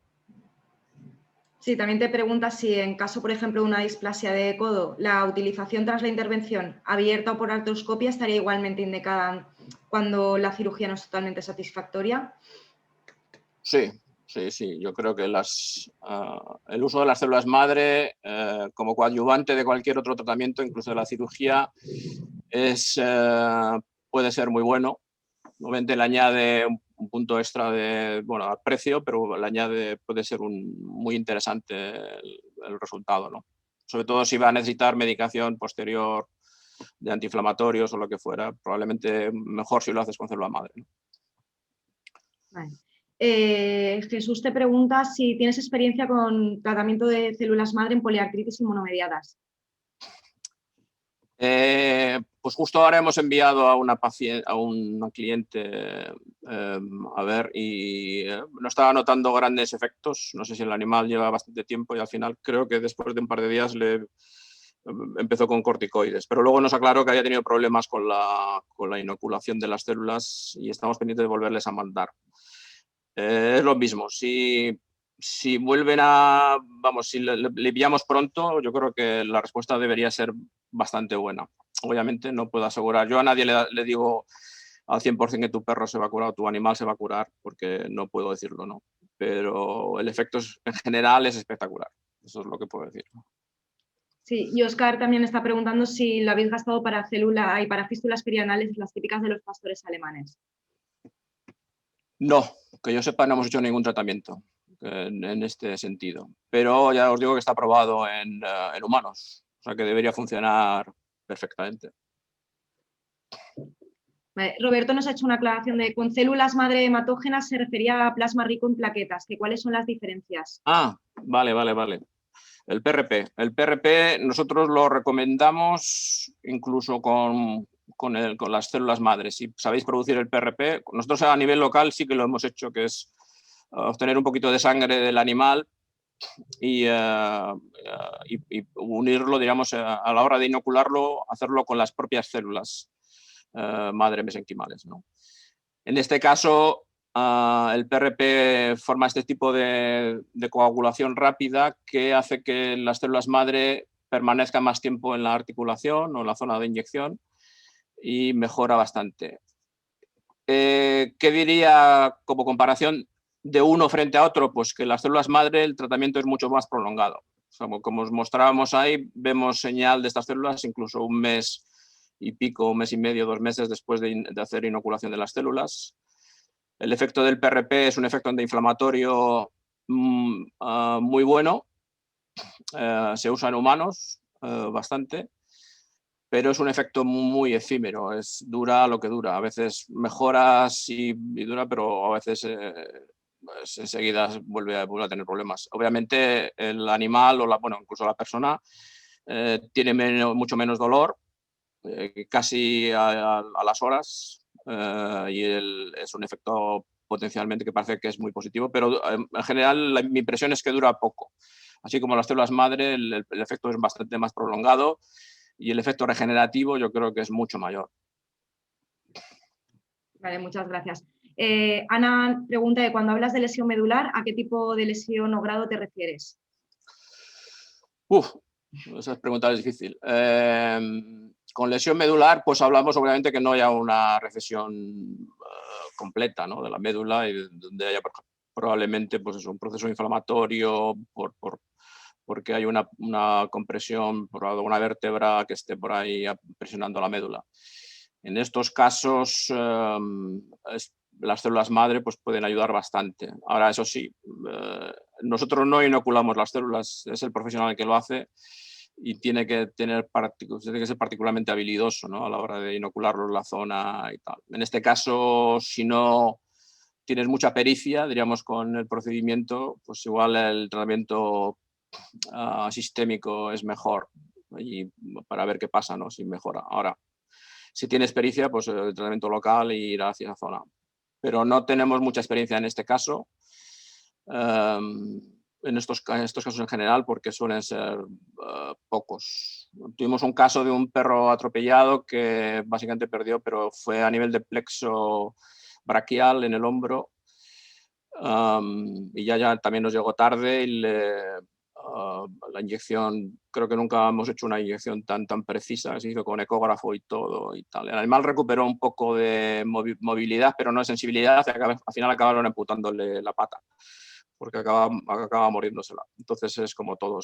Sí, también te preguntas si en caso, por ejemplo, de una displasia de codo, la utilización tras la intervención abierta o por artroscopia estaría igualmente indicada cuando la cirugía no es totalmente satisfactoria. Sí, sí, sí. Yo creo que el uso de las células madre como coadyuvante de cualquier otro tratamiento, incluso de la cirugía, puede ser muy bueno. Obviamente le añade un punto extra de, bueno, al precio, pero le añade, puede ser muy interesante el resultado, ¿no? Sobre todo si va a necesitar medicación posterior de antiinflamatorios o lo que fuera, probablemente mejor si lo haces con célula madre, ¿no? Vale. Jesús te pregunta si tienes experiencia con tratamiento de células madre en poliartritis inmunomediadas. Pues justo ahora hemos enviado a una paciente, a una cliente a ver, y no estaba notando grandes efectos. No sé si el animal lleva bastante tiempo y al final creo que después de un par de días empezó con corticoides, pero luego nos aclaró que había tenido problemas con la inoculación de las células y estamos pendientes de volverles a mandar. Es lo mismo, si vuelven vamos, si le pillamos pronto, yo creo que la respuesta debería ser bastante buena. Obviamente no puedo asegurar, yo a nadie le digo al 100% que tu perro se va a curar o tu animal se va a curar, porque no puedo decirlo, ¿no? Pero el efecto en general es espectacular, eso es lo que puedo decir. Sí, y Oscar también está preguntando si lo habéis gastado para célula y para fístulas perianales, las típicas de los pastores alemanes. No, que yo sepa, no hemos hecho ningún tratamiento en este sentido. Pero ya os digo que está probado en humanos, o sea que debería funcionar perfectamente. Vale. Roberto nos ha hecho una aclaración de con células madre hematógenas se refería a plasma rico en plaquetas, que cuáles son las diferencias. Ah, vale. El PRP nosotros lo recomendamos incluso con las células madres. Si sabéis producir el PRP, nosotros a nivel local sí que lo hemos hecho, que es obtener un poquito de sangre del animal y unirlo, digamos, a la hora de inocularlo, hacerlo con las propias células madre mesenquimales, ¿no? En este caso, el PRP forma este tipo de coagulación rápida que hace que las células madre permanezcan más tiempo en la articulación o en la zona de inyección y mejora bastante. ¿Qué diría como comparación de uno frente a otro? Pues que las células madre el tratamiento es mucho más prolongado. O sea, como os mostrábamos ahí, vemos señal de estas células incluso un mes y pico, un mes y medio, 2 meses después de hacer inoculación de las células. El efecto del PRP es un efecto antiinflamatorio muy bueno. Se usa en humanos bastante, pero es un efecto muy efímero, dura lo que dura. A veces mejoras y dura, pero a veces pues enseguida vuelve a tener problemas. Obviamente el animal bueno, incluso la persona tiene mucho menos dolor, casi a las horas, y es un efecto potencialmente que parece que es muy positivo, pero en general mi impresión es que dura poco. Así como las células madre, el efecto es bastante más prolongado y el efecto regenerativo yo creo que es mucho mayor. Vale, muchas gracias. Ana pregunta de cuando hablas de lesión medular, ¿a qué tipo de lesión o grado te refieres? Esa pregunta es difícil. Con lesión medular, pues hablamos obviamente que no haya una recesión completa, ¿no?, de la médula y donde haya probablemente pues un proceso inflamatorio porque hay una compresión por alguna vértebra que esté por ahí presionando la médula. En estos casos, las células madre pues, pueden ayudar bastante. Ahora, eso sí, nosotros no inoculamos las células, es el profesional el que lo hace y tiene que ser particularmente habilidoso, ¿no?, a la hora de inocularlo en la zona y tal. En este caso, si no tienes mucha pericia, diríamos, con el procedimiento, pues igual el tratamiento sistémico es mejor y para ver qué pasa, ¿no?, si mejora. Ahora, si tienes pericia, pues el tratamiento local e ir hacia esa zona. Pero no tenemos mucha experiencia en este caso. en estos casos en general, porque suelen ser pocos. Tuvimos un caso de un perro atropellado que básicamente perdió, pero fue a nivel de plexo braquial en el hombro, y ya también nos llegó tarde y la inyección, creo que nunca hemos hecho una inyección tan precisa, se hizo con ecógrafo y todo y tal. El animal recuperó un poco de movilidad, pero no de sensibilidad, y al final acabaron amputándole la pata, porque acaba muriéndosela. Entonces es como todo,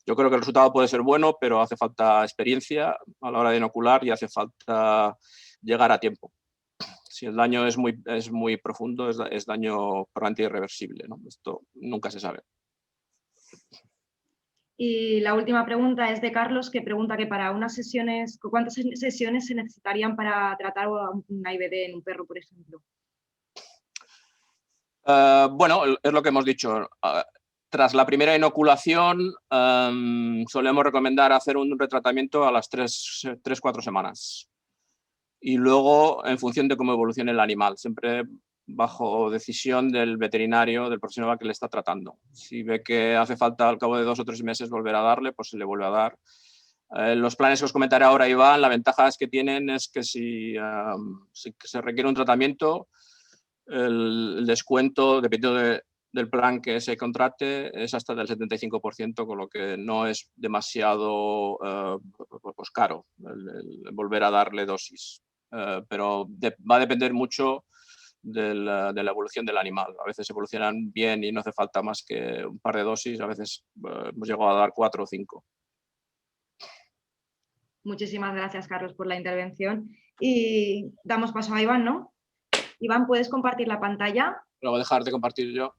yo creo que el resultado puede ser bueno, pero hace falta experiencia a la hora de inocular y hace falta llegar a tiempo. Si el daño es muy profundo, es daño probablemente irreversible, ¿no? Esto nunca se sabe. Y la última pregunta es de Carlos, que pregunta que para unas sesiones, ¿cuántas sesiones se necesitarían para tratar una IBD en un perro, por ejemplo? Bueno, es lo que hemos dicho. Tras la primera inoculación, solemos recomendar hacer un retratamiento a las 3-4 semanas. Y luego, en función de cómo evolucione el animal, siempre bajo decisión del veterinario, del profesional que le está tratando. Si ve que hace falta al cabo de 2 o 3 meses volver a darle, pues se le vuelve a dar. Los planes que os comentaré ahora, Iván, la ventaja es que tienen es que si se requiere un tratamiento, el descuento, dependiendo del plan que se contrate, es hasta del 75%, con lo que no es demasiado pues caro el volver a darle dosis. Pero va a depender mucho de la evolución del animal. A veces evolucionan bien y no hace falta más que un par de dosis, a veces hemos llegado a dar 4 o 5. Muchísimas gracias, Carlos, por la intervención. Y damos paso a Iván, ¿no? Iván, ¿puedes compartir la pantalla? Lo voy a dejar de compartir yo.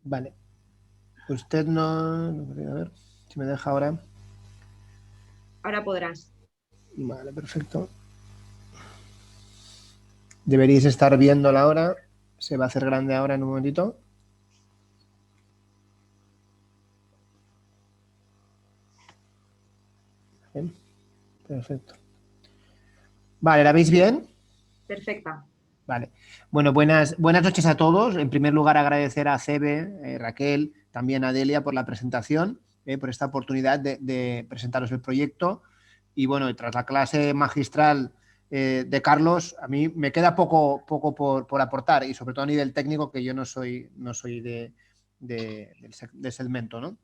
Vale. Usted no... A ver si me deja ahora. Ahora podrás. Vale, perfecto. Deberíais estar viéndola ahora. Se va a hacer grande ahora en un momentito. Bien. Perfecto. Vale, ¿la veis bien? Perfecta. Vale. Bueno, buenas noches a todos. En primer lugar, agradecer a Cebe, Raquel, también a Delia por la presentación, por esta oportunidad de presentaros el proyecto. Y bueno, tras la clase magistral de Carlos, a mí me queda poco por aportar, y sobre todo a nivel técnico, que yo no soy del segmento, ¿no?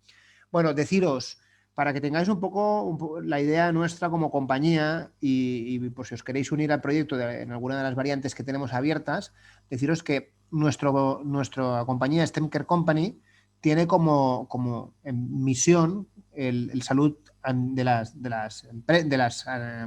Bueno, deciros, para que tengáis un poco la idea nuestra como compañía y pues si os queréis unir al proyecto en alguna de las variantes que tenemos abiertas, deciros que nuestra compañía STEM Care Company tiene como misión el salud de las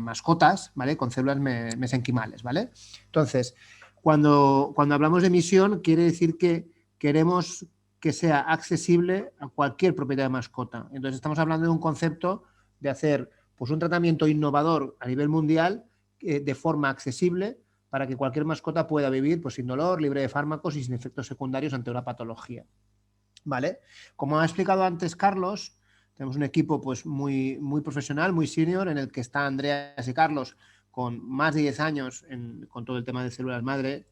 mascotas, ¿vale? Con células mesenquimales, ¿vale? Entonces, cuando hablamos de misión, quiere decir que queremos que sea accesible a cualquier propiedad de mascota. Entonces estamos hablando de un concepto de hacer pues un tratamiento innovador a nivel mundial de forma accesible para que cualquier mascota pueda vivir pues sin dolor, libre de fármacos y sin efectos secundarios ante una patología. ¿Vale? Como ha explicado antes Carlos, tenemos un equipo pues muy profesional, muy senior, en el que está Andreas y Carlos con más de 10 años con todo el tema de células madre,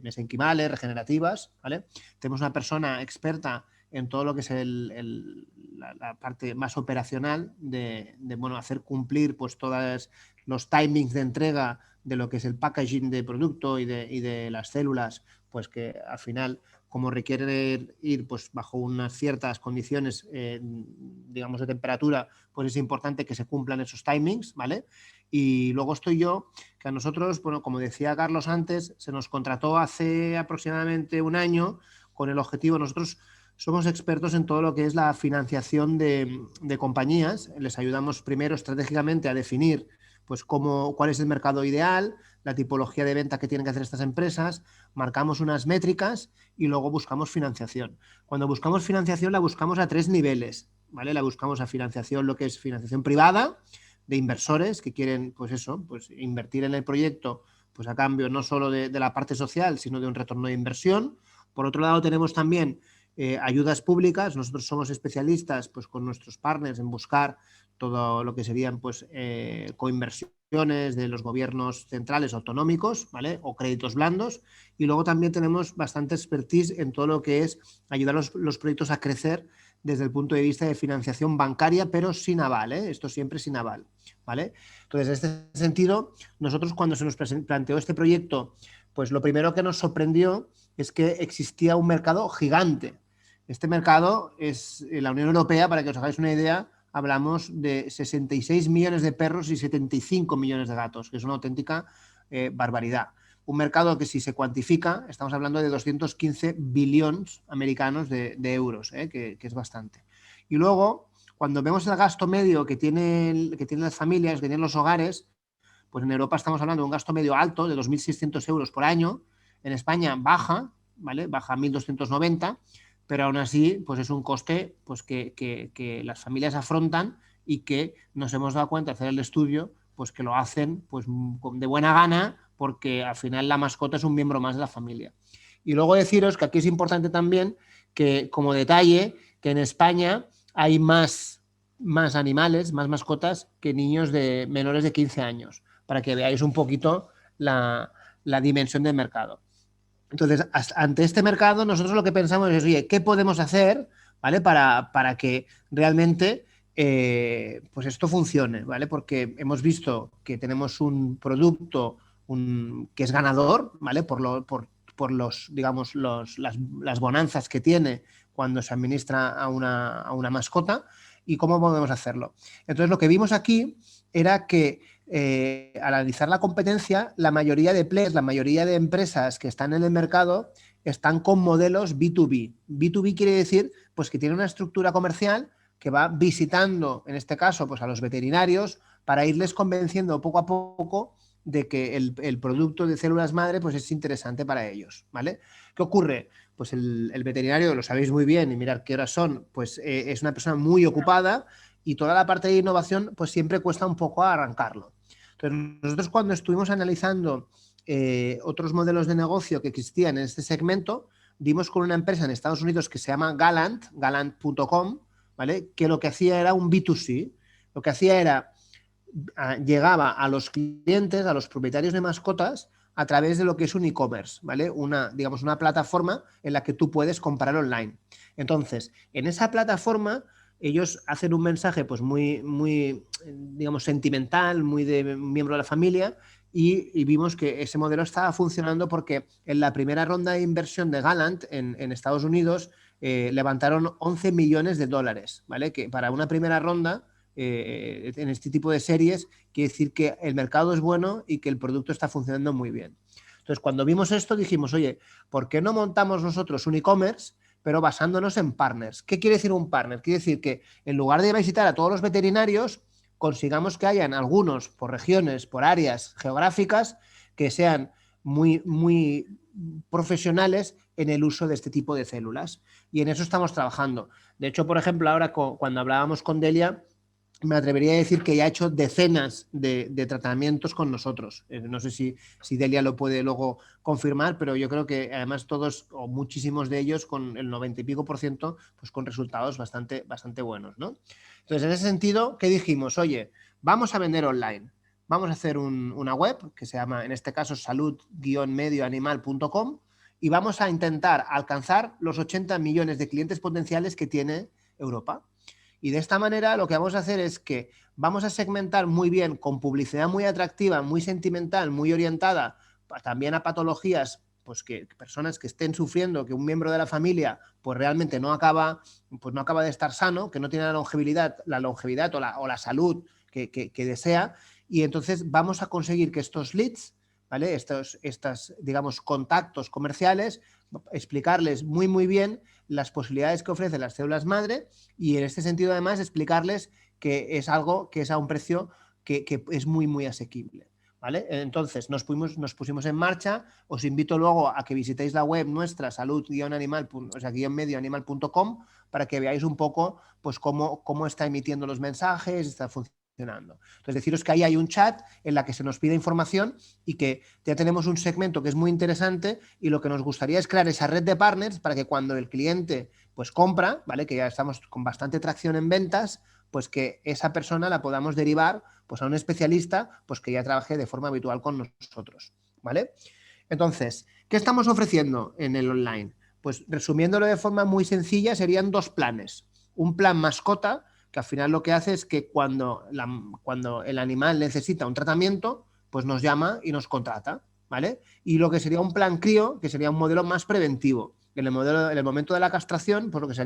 mesenquimales, regenerativas, ¿vale? Tenemos una persona experta en todo lo que es la parte más operacional de bueno, hacer cumplir pues todos los timings de entrega de lo que es el packaging de producto y de las células, pues que al final, como requiere ir pues bajo unas ciertas condiciones, digamos, de temperatura, pues es importante que se cumplan esos timings, ¿vale? Y luego estoy yo, que a nosotros, bueno, como decía Carlos antes, se nos contrató hace aproximadamente un año con el objetivo, nosotros somos expertos en todo lo que es la financiación de compañías. Les ayudamos primero estratégicamente a definir pues cuál es el mercado ideal, la tipología de venta que tienen que hacer estas empresas, marcamos unas métricas y luego buscamos financiación. Cuando buscamos financiación la buscamos a 3 niveles, ¿vale? La buscamos a financiación, lo que es financiación privada, de inversores que quieren, pues eso, pues invertir en el proyecto, pues a cambio no solo de la parte social, sino de un retorno de inversión. Por otro lado, tenemos también ayudas públicas. Nosotros somos especialistas, pues con nuestros partners, en buscar todo lo que serían, pues, coinversiones de los gobiernos centrales autonómicos, ¿vale? O créditos blandos. Y luego también tenemos bastante expertise en todo lo que es ayudar a los proyectos a crecer desde el punto de vista de financiación bancaria, pero sin aval, ¿eh? Esto siempre sin aval, ¿vale? Entonces, en este sentido, nosotros cuando se nos planteó este proyecto, pues lo primero que nos sorprendió es que existía un mercado gigante. Este mercado es la Unión Europea, para que os hagáis una idea, hablamos de 66 millones de perros y 75 millones de gatos, que es una auténtica barbaridad. Un mercado que, si se cuantifica, estamos hablando de 215 billones americanos de euros, que es bastante. Y luego, cuando vemos el gasto medio que tienen las familias, que tienen los hogares, pues en Europa estamos hablando de un gasto medio alto de 2.600 euros por año. En España baja, ¿vale? Baja a 1.290, pero aún así pues es un coste pues, que las familias afrontan y que nos hemos dado cuenta al hacer el estudio pues que lo hacen pues, de buena gana, porque al final la mascota es un miembro más de la familia. Y luego deciros que aquí es importante también que, como detalle, que en España hay más animales, más mascotas que niños de menores de 15 años, para que veáis un poquito la dimensión del mercado. Entonces, ante este mercado, nosotros lo que pensamos es, oye, ¿qué podemos hacer, ¿vale? para que realmente pues esto funcione, ¿vale? Porque hemos visto que tenemos un producto que es ganador, ¿vale? Por los, digamos, las bonanzas que tiene cuando se administra a una mascota, y cómo podemos hacerlo. Entonces, lo que vimos aquí era que al analizar la competencia, la mayoría de players, la mayoría de empresas que están en el mercado están con modelos B2B. B2B quiere decir pues, que tiene una estructura comercial que va visitando, en este caso, pues, a los veterinarios para irles convenciendo poco a poco de que el producto de células madre pues, es interesante para ellos, ¿vale? ¿Qué ocurre? Pues el veterinario, lo sabéis muy bien, y mirad qué horas son, pues es una persona muy ocupada, y toda la parte de innovación pues siempre cuesta un poco arrancarlo. Entonces, nosotros cuando estuvimos analizando otros modelos de negocio que existían en este segmento, dimos con una empresa en Estados Unidos que se llama Galant.com, ¿vale? Que lo que hacía era un B2C. Lo que hacía era, llegaba a los clientes, a los propietarios de mascotas, a través de lo que es un e-commerce, ¿vale? Digamos, una plataforma en la que tú puedes comprar online. Entonces, en esa plataforma ellos hacen un mensaje pues muy, digamos, sentimental, muy de miembro de la familia, y vimos que ese modelo estaba funcionando porque en la primera ronda de inversión de Galant en Estados Unidos levantaron 11 millones de dólares, ¿vale? Que para una primera ronda en este tipo de series quiere decir que el mercado es bueno y que el producto está funcionando muy bien. Entonces, cuando vimos esto dijimos, oye, ¿por qué no montamos nosotros un e-commerce pero basándonos en partners? ¿Qué quiere decir un partner? Quiere decir que en lugar de visitar a todos los veterinarios, consigamos que hayan algunos por regiones, por áreas geográficas, que sean muy profesionales en el uso de este tipo de células. Y en eso estamos trabajando. De hecho, por ejemplo, ahora cuando hablábamos con Delia, me atrevería a decir que ya ha hecho decenas de tratamientos con nosotros. No sé si Delia lo puede luego confirmar, pero yo creo que además todos o muchísimos de ellos con el 90 y pico %, pues con resultados bastante buenos, ¿no? Entonces, en ese sentido, ¿qué dijimos? Oye, vamos a vender online. Vamos a hacer una web que se llama, en este caso, salud-medioanimal.com, y vamos a intentar alcanzar los 80 millones de clientes potenciales que tiene Europa. Y de esta manera lo que vamos a hacer es que vamos a segmentar muy bien, con publicidad muy atractiva, muy sentimental, muy orientada también a patologías, pues que personas que estén sufriendo, que un miembro de la familia pues realmente no acaba de estar sano, que no tiene la longevidad o la salud que desea, y entonces vamos a conseguir que estos leads, ¿vale? Estos digamos, contactos comerciales, explicarles muy bien las posibilidades que ofrecen las células madre, y en este sentido además explicarles que es algo que es a un precio que es muy asequible, ¿vale? Entonces nos pusimos en marcha. Os invito luego a que visitéis la web nuestra, salud-medioanimal.com, para que veáis un poco pues cómo está emitiendo los mensajes, está funcionando. Entonces, deciros que ahí hay un chat en la que se nos pide información, y que ya tenemos un segmento que es muy interesante, y lo que nos gustaría es crear esa red de partners para que cuando el cliente pues compra, ¿vale? Que ya estamos con bastante tracción en ventas, pues que esa persona la podamos derivar pues a un especialista pues que ya trabaje de forma habitual con nosotros, ¿vale? Entonces, ¿qué estamos ofreciendo en el online? Pues resumiéndolo de forma muy sencilla, serían 2 planes. Un plan mascota, que al final lo que hace es que cuando el animal necesita un tratamiento, pues nos llama y nos contrata, ¿vale? Y lo que sería un plan crío, que sería un modelo más preventivo. En el momento de la castración, pues lo que se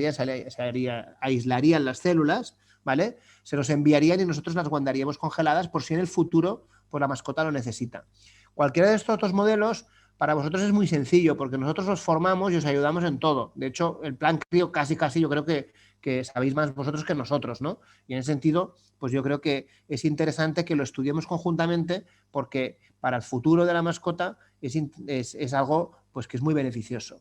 aislarían las células, ¿vale? Se nos enviarían y nosotros las guardaríamos congeladas por si en el futuro pues la mascota lo necesita. Cualquiera de estos 2 modelos para vosotros es muy sencillo porque nosotros os formamos y os ayudamos en todo. De hecho, el plan crío casi yo creo que sabéis más vosotros que nosotros, ¿no? Y en ese sentido, pues yo creo que es interesante que lo estudiemos conjuntamente porque para el futuro de la mascota es algo pues que es muy beneficioso.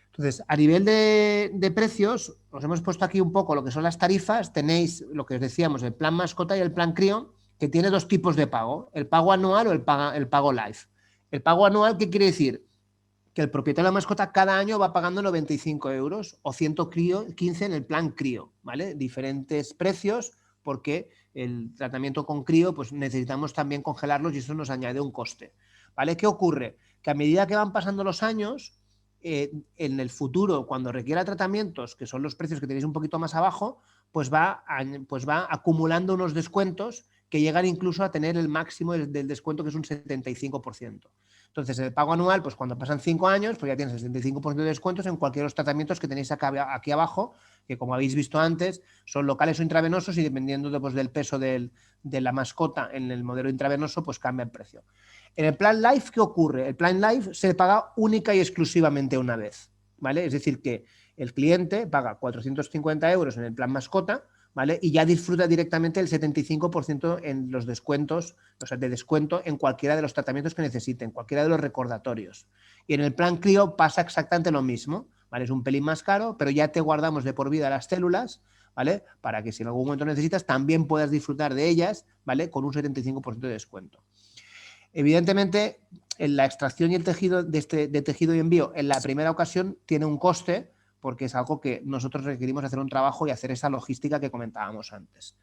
Entonces, a nivel de precios, os hemos puesto aquí un poco lo que son las tarifas. Tenéis lo que os decíamos, el plan mascota y el plan crío, que tiene 2 tipos de pago, el pago anual o el pago live. El pago anual, ¿qué quiere decir? Que el propietario de la mascota cada año va pagando 95 euros o 115 en el plan crío, ¿vale? Diferentes precios porque el tratamiento con crío pues necesitamos también congelarlos y eso nos añade un coste, ¿vale? ¿Qué ocurre? Que a medida que van pasando los años, en el futuro, cuando requiera tratamientos, que son los precios que tenéis un poquito más abajo, pues va acumulando unos descuentos que llegan incluso a tener el máximo del descuento, que es un 75%. Entonces, el pago anual, pues cuando pasan 5 años, pues ya tienes el 75% de descuentos en cualquiera de los tratamientos que tenéis aquí abajo, que como habéis visto antes, son locales o intravenosos y dependiendo del peso de la mascota en el modelo intravenoso, pues cambia el precio. En el plan Life, ¿qué ocurre? El plan Life se paga única y exclusivamente una vez, ¿vale? Es decir, que el cliente paga 450 euros en el plan mascota, ¿vale? Y ya disfruta directamente el 75% en los descuentos, o sea, de descuento en cualquiera de los tratamientos que necesite, en cualquiera de los recordatorios. Y en el plan crío pasa exactamente lo mismo, ¿vale? Es un pelín más caro, pero ya te guardamos de por vida las células, ¿vale? Para que si en algún momento necesitas también puedas disfrutar de ellas, ¿vale? Con un 75% de descuento. Evidentemente, en la extracción y el tejido de tejido y envío en la primera ocasión tiene un coste porque es algo que nosotros requerimos hacer un trabajo y hacer esa logística que comentábamos antes.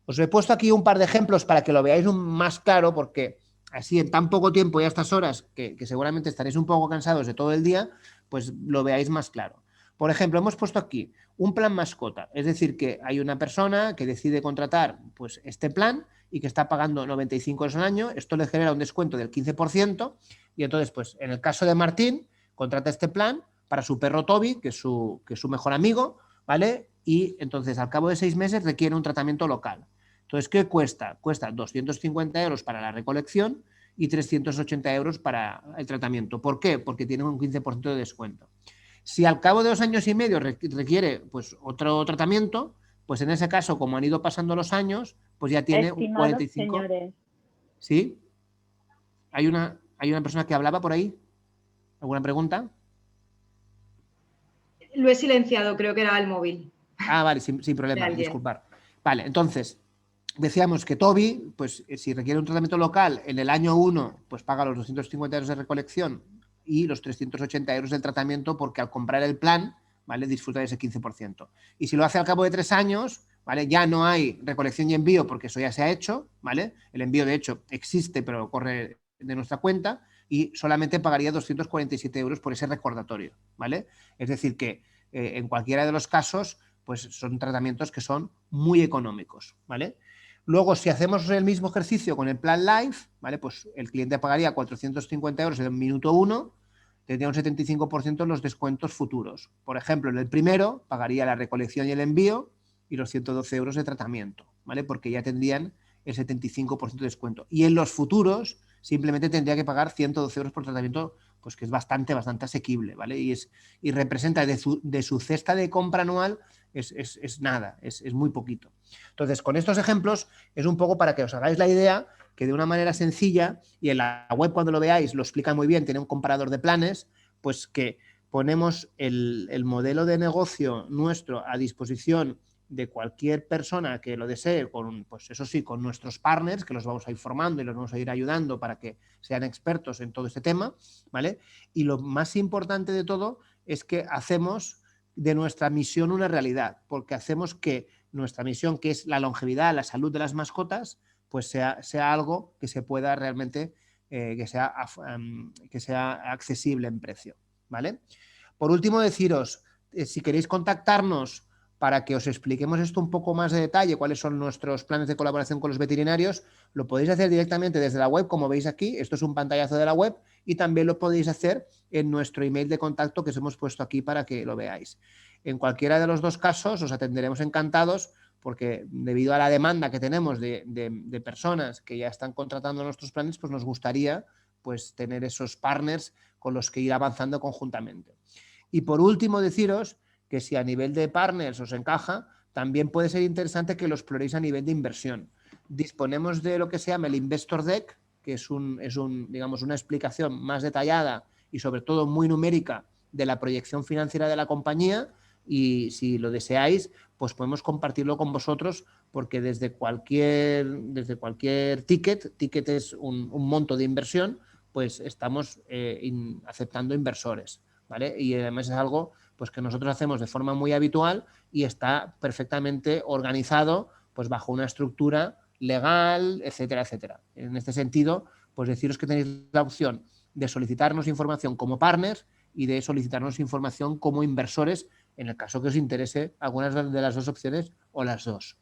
Os he puesto aquí un par de ejemplos para que lo veáis más claro porque así en tan poco tiempo y a estas horas que seguramente estaréis un poco cansados de todo el día, pues lo veáis más claro. Por ejemplo, hemos puesto aquí un plan mascota, es decir, que hay una persona que decide contratar pues, este plan y que está pagando 95 euros al año, esto le genera un descuento del 15% y entonces, pues en el caso de Martín, contrata este plan para su perro Toby, que es su mejor amigo, ¿vale? Y entonces al cabo de 6 meses requiere un tratamiento local. Entonces, ¿qué cuesta? Cuesta 250 euros para la recolección y 380 euros para el tratamiento. ¿Por qué? Porque tiene un 15% de descuento. Si al cabo de 2 años y medio requiere pues, otro tratamiento, pues en ese caso, como han ido pasando los años, pues ya tiene un 45. Señores. ¿Sí? ¿Hay una persona que hablaba por ahí? ¿Alguna pregunta? Lo he silenciado, creo que era el móvil. Ah, vale, sin problema, disculpar. Vale, entonces, decíamos que Toby, pues si requiere un tratamiento local, en el año 1, pues paga los 250 euros de recolección y los 380 euros del tratamiento porque al comprar el plan, ¿vale? Disfruta de ese 15%. Y si lo hace al cabo de 3 años, ¿vale? Ya no hay recolección y envío porque eso ya se ha hecho, ¿vale? El envío, de hecho, existe, pero corre de nuestra cuenta y solamente pagaría 247 euros por ese recordatorio, ¿vale? Es decir que en cualquiera de los casos, pues son tratamientos que son muy económicos, ¿vale? Luego, si hacemos el mismo ejercicio con el plan Life, ¿vale? Pues el cliente pagaría 450 euros en el minuto 1, tendría un 75% en los descuentos futuros. Por ejemplo, en el primero pagaría la recolección y el envío y los 112 euros de tratamiento, ¿vale? Porque ya tendrían el 75% de descuento. Y en los futuros simplemente tendría que pagar 112 euros por tratamiento, pues que es bastante asequible, ¿vale? Y representa de su cesta de compra anual es nada, es muy poquito. Entonces, con estos ejemplos es un poco para que os hagáis la idea que de una manera sencilla, y en la web cuando lo veáis lo explica muy bien, tiene un comparador de planes, pues que ponemos el modelo de negocio nuestro a disposición de cualquier persona que lo desee, pues eso sí, con nuestros partners, que los vamos a ir formando y los vamos a ir ayudando para que sean expertos en todo este tema, ¿vale? Y lo más importante de todo es que hacemos de nuestra misión una realidad, porque hacemos que nuestra misión, que es la longevidad, la salud de las mascotas, pues sea algo que se pueda realmente, que sea accesible en precio, ¿vale? Por último, deciros, si queréis contactarnos para que os expliquemos esto un poco más de detalle, cuáles son nuestros planes de colaboración con los veterinarios, lo podéis hacer directamente desde la web, como veis aquí. Esto es un pantallazo de la web, y también lo podéis hacer en nuestro email de contacto que os hemos puesto aquí para que lo veáis. En cualquiera de los dos casos os atenderemos encantados, porque debido a la demanda que tenemos de personas que ya están contratando nuestros planes, pues nos gustaría pues tener esos partners con los que ir avanzando conjuntamente. Y por último, deciros que si a nivel de partners os encaja, también puede ser interesante que lo exploréis a nivel de inversión. Disponemos de lo que se llama el Investor Deck, que es digamos, una explicación más detallada y sobre todo muy numérica de la proyección financiera de la compañía, y si lo deseáis, pues podemos compartirlo con vosotros, porque desde cualquier ticket es un monto de inversión, pues estamos aceptando inversores, ¿vale? Y además es algo pues que nosotros hacemos de forma muy habitual y está perfectamente organizado pues bajo una estructura legal, etcétera, etcétera. En este sentido, pues deciros que tenéis la opción de solicitarnos información como partners y de solicitarnos información como inversores, en el caso que os interese algunas de las dos opciones o las dos.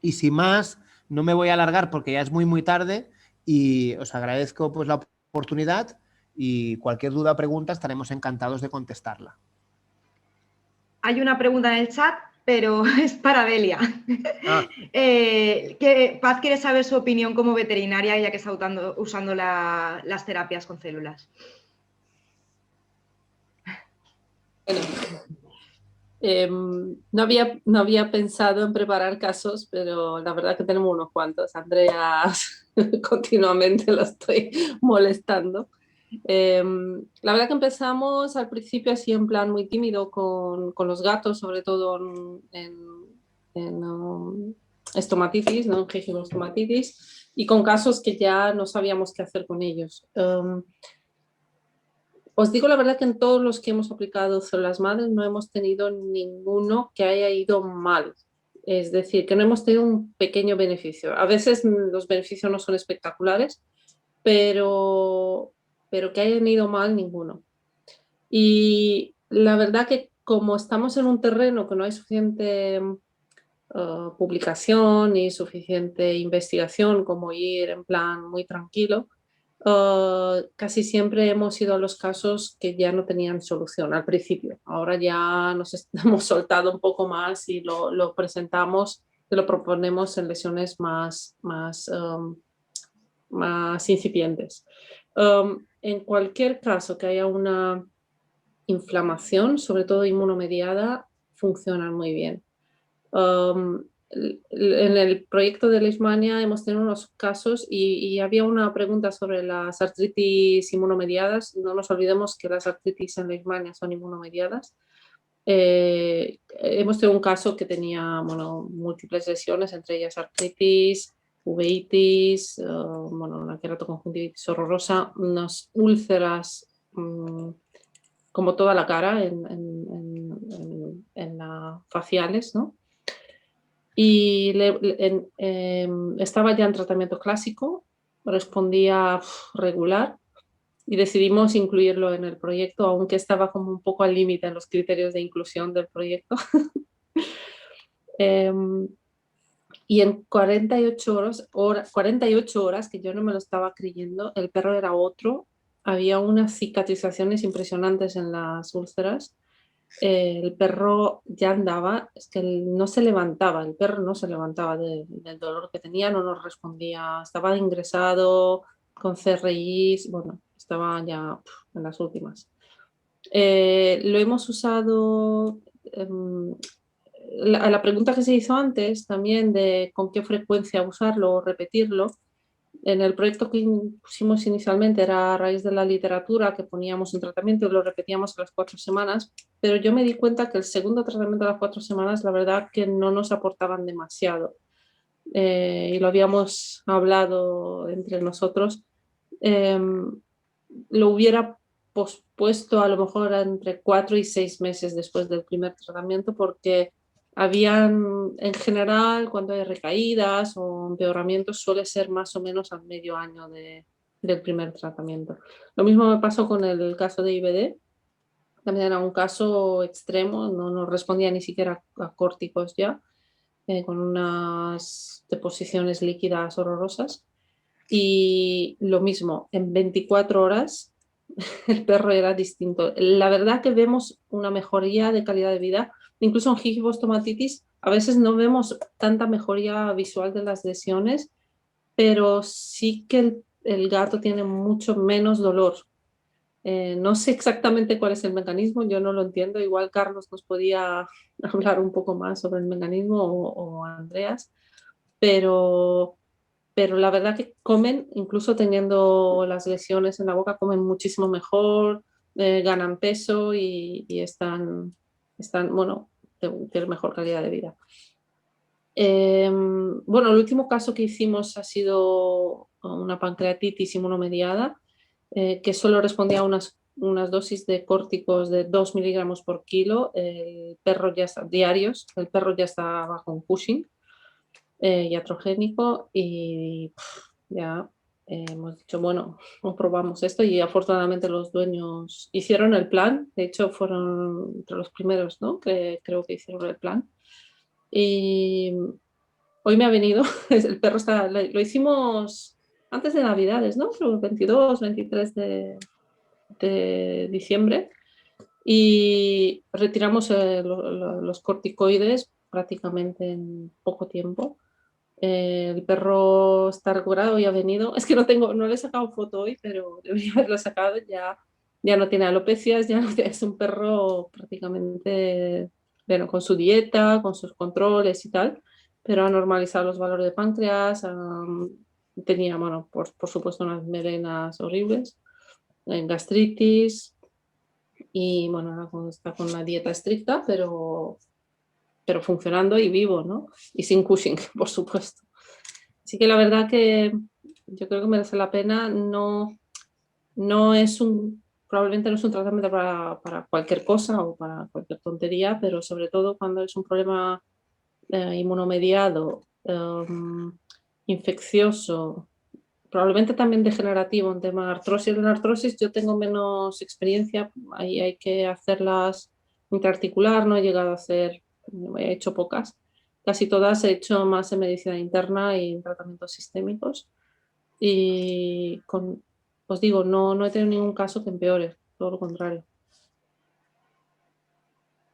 Y sin más, no me voy a alargar porque ya es muy, muy tarde, y os agradezco pues la oportunidad, y cualquier duda o pregunta estaremos encantados de contestarla. Hay una pregunta en el chat, pero es para Delia. Paz quiere saber su opinión como veterinaria, ya que está usando las terapias con células. Bueno, no había pensado en preparar casos, pero la verdad que tenemos unos cuantos. Andrea continuamente lo estoy molestando. La verdad que empezamos al principio así en plan muy tímido con los gatos, sobre todo en estomatitis, ¿no? En gingivostomatitis, y con casos que ya no sabíamos qué hacer con ellos. Os digo la verdad que en todos los que hemos aplicado células madres no hemos tenido ninguno que haya ido mal. Es decir, que no hemos tenido un pequeño beneficio. A veces los beneficios no son espectaculares, pero que hayan ido mal, ninguno. Y la verdad que como estamos en un terreno que no hay suficiente publicación y suficiente investigación como ir en plan muy tranquilo, casi siempre hemos ido a los casos que ya no tenían solución al principio. Ahora ya nos hemos soltado un poco más y lo presentamos, lo proponemos en lesiones más incipientes. En cualquier caso que haya una inflamación, sobre todo inmunomediada, funcionan muy bien. En el proyecto de Leishmania hemos tenido unos casos y había una pregunta sobre las artritis inmunomediadas. No nos olvidemos que las artritis en Leishmania son inmunomediadas. Hemos tenido un caso que tenía múltiples lesiones, entre ellas artritis, uveitis, una queratoconjuntivitis horrorosa, unas úlceras como toda la cara en las faciales, ¿no? Y estaba ya en tratamiento clásico, respondía regular, y decidimos incluirlo en el proyecto, aunque estaba como un poco al límite en los criterios de inclusión del proyecto. Y en 48 horas, que yo no me lo estaba creyendo, el perro era otro, había unas cicatrizaciones impresionantes en las úlceras. El perro ya andaba, es que no se levantaba, el perro no se levantaba del dolor que tenía, no nos respondía, estaba ingresado con CRIs, bueno, estaba ya en las últimas. Lo hemos usado, la pregunta que se hizo antes también de con qué frecuencia usarlo o repetirlo. En el proyecto que pusimos inicialmente era a raíz de la literatura que poníamos en tratamiento y lo repetíamos a las 4 semanas, pero yo me di cuenta que el segundo tratamiento a las 4 semanas la verdad que no nos aportaban demasiado, y lo habíamos hablado entre nosotros. Lo hubiera pospuesto a lo mejor entre 4 y 6 meses después del primer tratamiento, porque habían, en general, cuando hay recaídas o empeoramientos, suele ser más o menos al medio año del primer tratamiento. Lo mismo me pasó con el caso de IBD. También era un caso extremo, no respondía ni siquiera a córticos ya, con unas deposiciones líquidas horrorosas. Y lo mismo, en 24 horas el perro era distinto. La verdad que vemos una mejoría de calidad de vida, incluso en gingivostomatitis. A veces no vemos tanta mejoría visual de las lesiones, pero sí que el gato tiene mucho menos dolor. No sé exactamente cuál es el mecanismo, yo no lo entiendo. Igual Carlos nos podía hablar un poco más sobre el mecanismo o Andreas, pero la verdad que comen, incluso teniendo las lesiones en la boca, comen muchísimo mejor, ganan peso y están, bueno, tienen mejor calidad de vida. Bueno, el último caso que hicimos ha sido una pancreatitis inmunomediada, que solo respondía a unas dosis de córticos de 2 miligramos por kilo. El perro ya está, diarios, el perro ya estaba con Cushing, iatrogénico, y ya hemos dicho, bueno, no probamos esto, y afortunadamente los dueños hicieron el plan. De hecho fueron entre los primeros, ¿no?, que creo que hicieron el plan. Y hoy me ha venido, el perro está, lo hicimos antes de Navidades, ¿no?, creo el 22, 23 de diciembre, y retiramos los corticoides prácticamente en poco tiempo. El perro está recuperado y ha venido. Es que no le he sacado foto hoy, pero debería haberlo sacado. Ya no tiene alopecias, es un perro prácticamente, bueno, con su dieta, con sus controles y tal, pero ha normalizado los valores de páncreas. Tenía, bueno, por supuesto, unas melenas horribles, gastritis, y bueno, ahora está con una dieta estricta, pero funcionando y vivo, ¿no? Y sin Cushing, por supuesto. Así que la verdad que yo creo que merece la pena. Probablemente no es un tratamiento para cualquier cosa o para cualquier tontería, pero sobre todo cuando es un problema inmunomediado, infeccioso, probablemente también degenerativo, un tema de artrosis. En artrosis yo tengo menos experiencia, ahí hay que hacerlas intraarticular, no he llegado a hacer, he hecho pocas. Casi todas he hecho más en medicina interna y en tratamientos sistémicos. Y os digo, no he tenido ningún caso que empeore, todo lo contrario.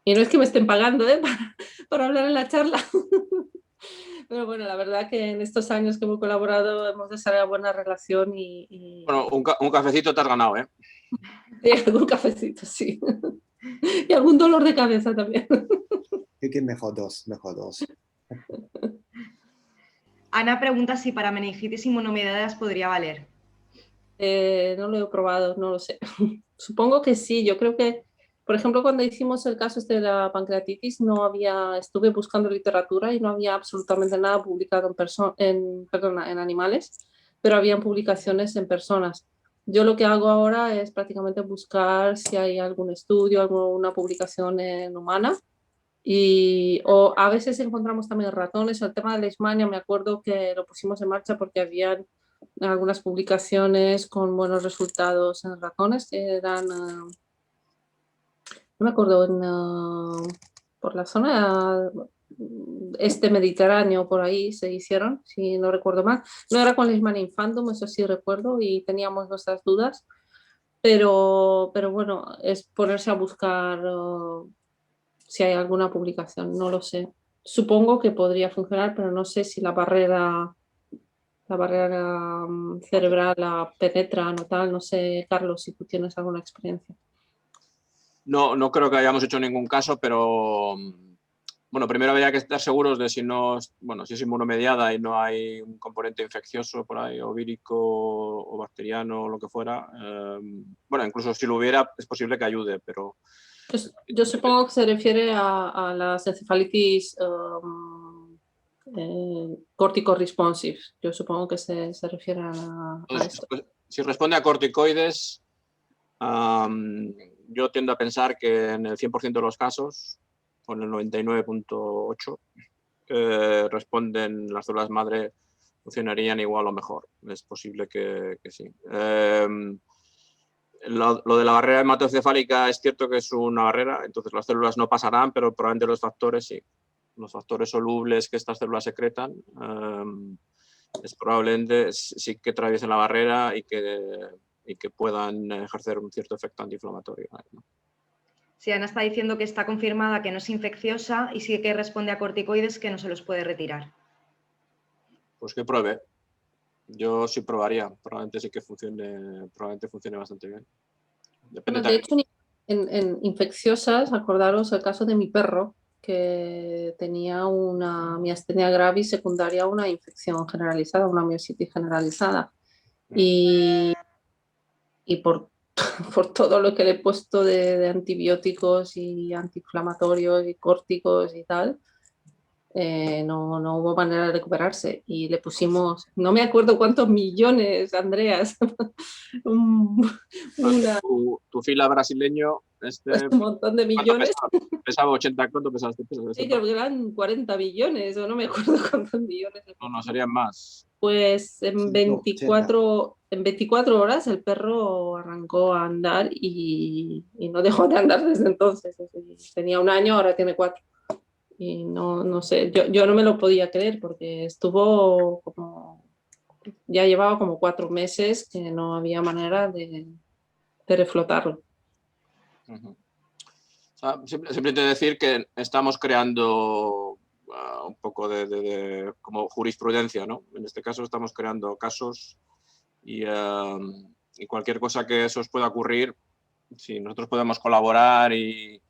Y no es que me estén pagando para hablar en la charla. Pero bueno, la verdad que en estos años que hemos colaborado hemos desarrollado buena relación Bueno, un cafecito te has ganado, ¿eh? y algún cafecito, sí. Y algún dolor de cabeza también. Que mejor dos. Ana pregunta si para meningitis inmunomediadas podría valer. No lo he probado, no lo sé. Supongo que sí. Yo creo que, por ejemplo, cuando hicimos el caso de la pancreatitis, estuve buscando literatura y no había absolutamente nada publicado en animales, pero habían publicaciones en personas. Yo lo que hago ahora es prácticamente buscar si hay algún estudio, alguna publicación en humana, o a veces encontramos también ratones. El tema de la leishmania, me acuerdo que lo pusimos en marcha porque habían algunas publicaciones con buenos resultados en ratones que eran, no me acuerdo, por la zona mediterráneo, por ahí se hicieron, si no recuerdo mal. No era con Leishmania infantum, eso sí recuerdo, y teníamos nuestras dudas, pero bueno, es ponerse a buscar si hay alguna publicación, no lo sé. Supongo que podría funcionar, pero no sé si la barrera cerebral la penetra o tal. No sé, Carlos, si tú tienes alguna experiencia. No creo que hayamos hecho ningún caso, pero bueno, primero habría que estar seguros de si es inmunomediada y no hay un componente infeccioso por ahí, o vírico o bacteriano o lo que fuera. Bueno, incluso si lo hubiera, es posible que ayude, pero... Yo supongo que se refiere a las encefalitis cortico-responsive. Yo supongo que se refiere a esto. Si responde a corticoides, yo tiendo a pensar que en el 100% de los casos con el 99.8, responden las células madre, funcionarían igual o mejor. Es posible que sí. Lo de la barrera hematoencefálica es cierto que es una barrera, entonces las células no pasarán, pero probablemente los factores sí. Los factores solubles que estas células secretan es probablemente sí que atraviesen la barrera y que puedan ejercer un cierto efecto antiinflamatorio, ¿no? Sí, Ana está diciendo que está confirmada que no es infecciosa y sí que responde a corticoides que no se los puede retirar. Pues que pruebe. Yo sí probaría. Probablemente sí que funcione bastante bien. Depende Bueno, de también. hecho, en infecciosas, acordaros el caso de mi perro, que tenía una miastenia gravis secundaria a una infección generalizada, una miositis generalizada. Y por, por todo lo que le he puesto de antibióticos y antiinflamatorios y córticos y tal, no hubo manera de recuperarse. Y le pusimos, no me acuerdo cuántos millones, Andreas, una, Tu fila brasileño, un montón de ¿cuánto millones. pesaba? Pesaba 80, ¿cuánto pesaba este peso? Sí, creo que eran 40 billones, o no me acuerdo cuántos millones. No, serían más. Pues en 180. 24 horas el perro arrancó a andar y no dejó de andar desde entonces. Tenía 1 año, ahora tiene 4. Y no sé, yo no me lo podía creer porque estuvo ya llevaba como 4 meses que no había manera de reflotarlo. O sea, simplemente decir que estamos creando un poco de como jurisprudencia, ¿no? En este caso estamos creando casos y cualquier cosa que eso os pueda ocurrir, si nosotros podemos colaborar y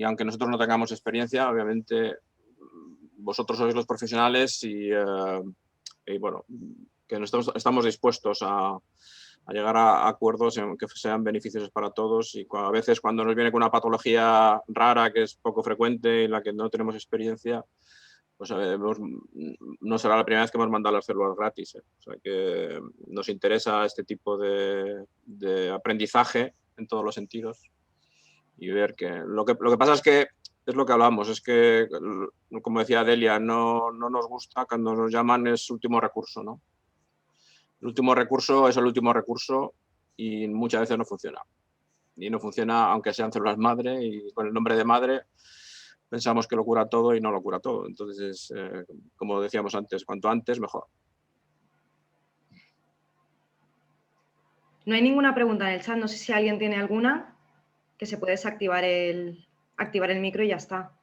aunque nosotros no tengamos experiencia, obviamente vosotros sois los profesionales y bueno, que estamos dispuestos a llegar a acuerdos que sean beneficiosos para todos y a veces cuando nos viene con una patología rara que es poco frecuente y en la que no tenemos experiencia, pues no será la primera vez que hemos mandado las células gratis. O sea que nos interesa este tipo de aprendizaje en todos los sentidos y ver que lo que pasa es que es lo que hablamos, es que, como decía Delia, no nos gusta cuando nos llaman es último recurso, ¿no? El último recurso es el último recurso y muchas veces no funciona. Y no funciona aunque sean células madre y con el nombre de madre pensamos que lo cura todo y no lo cura todo. Entonces, como decíamos antes, cuanto antes mejor. No hay ninguna pregunta en el chat, no sé si alguien tiene alguna, que se puede desactivar activar el micro y ya está.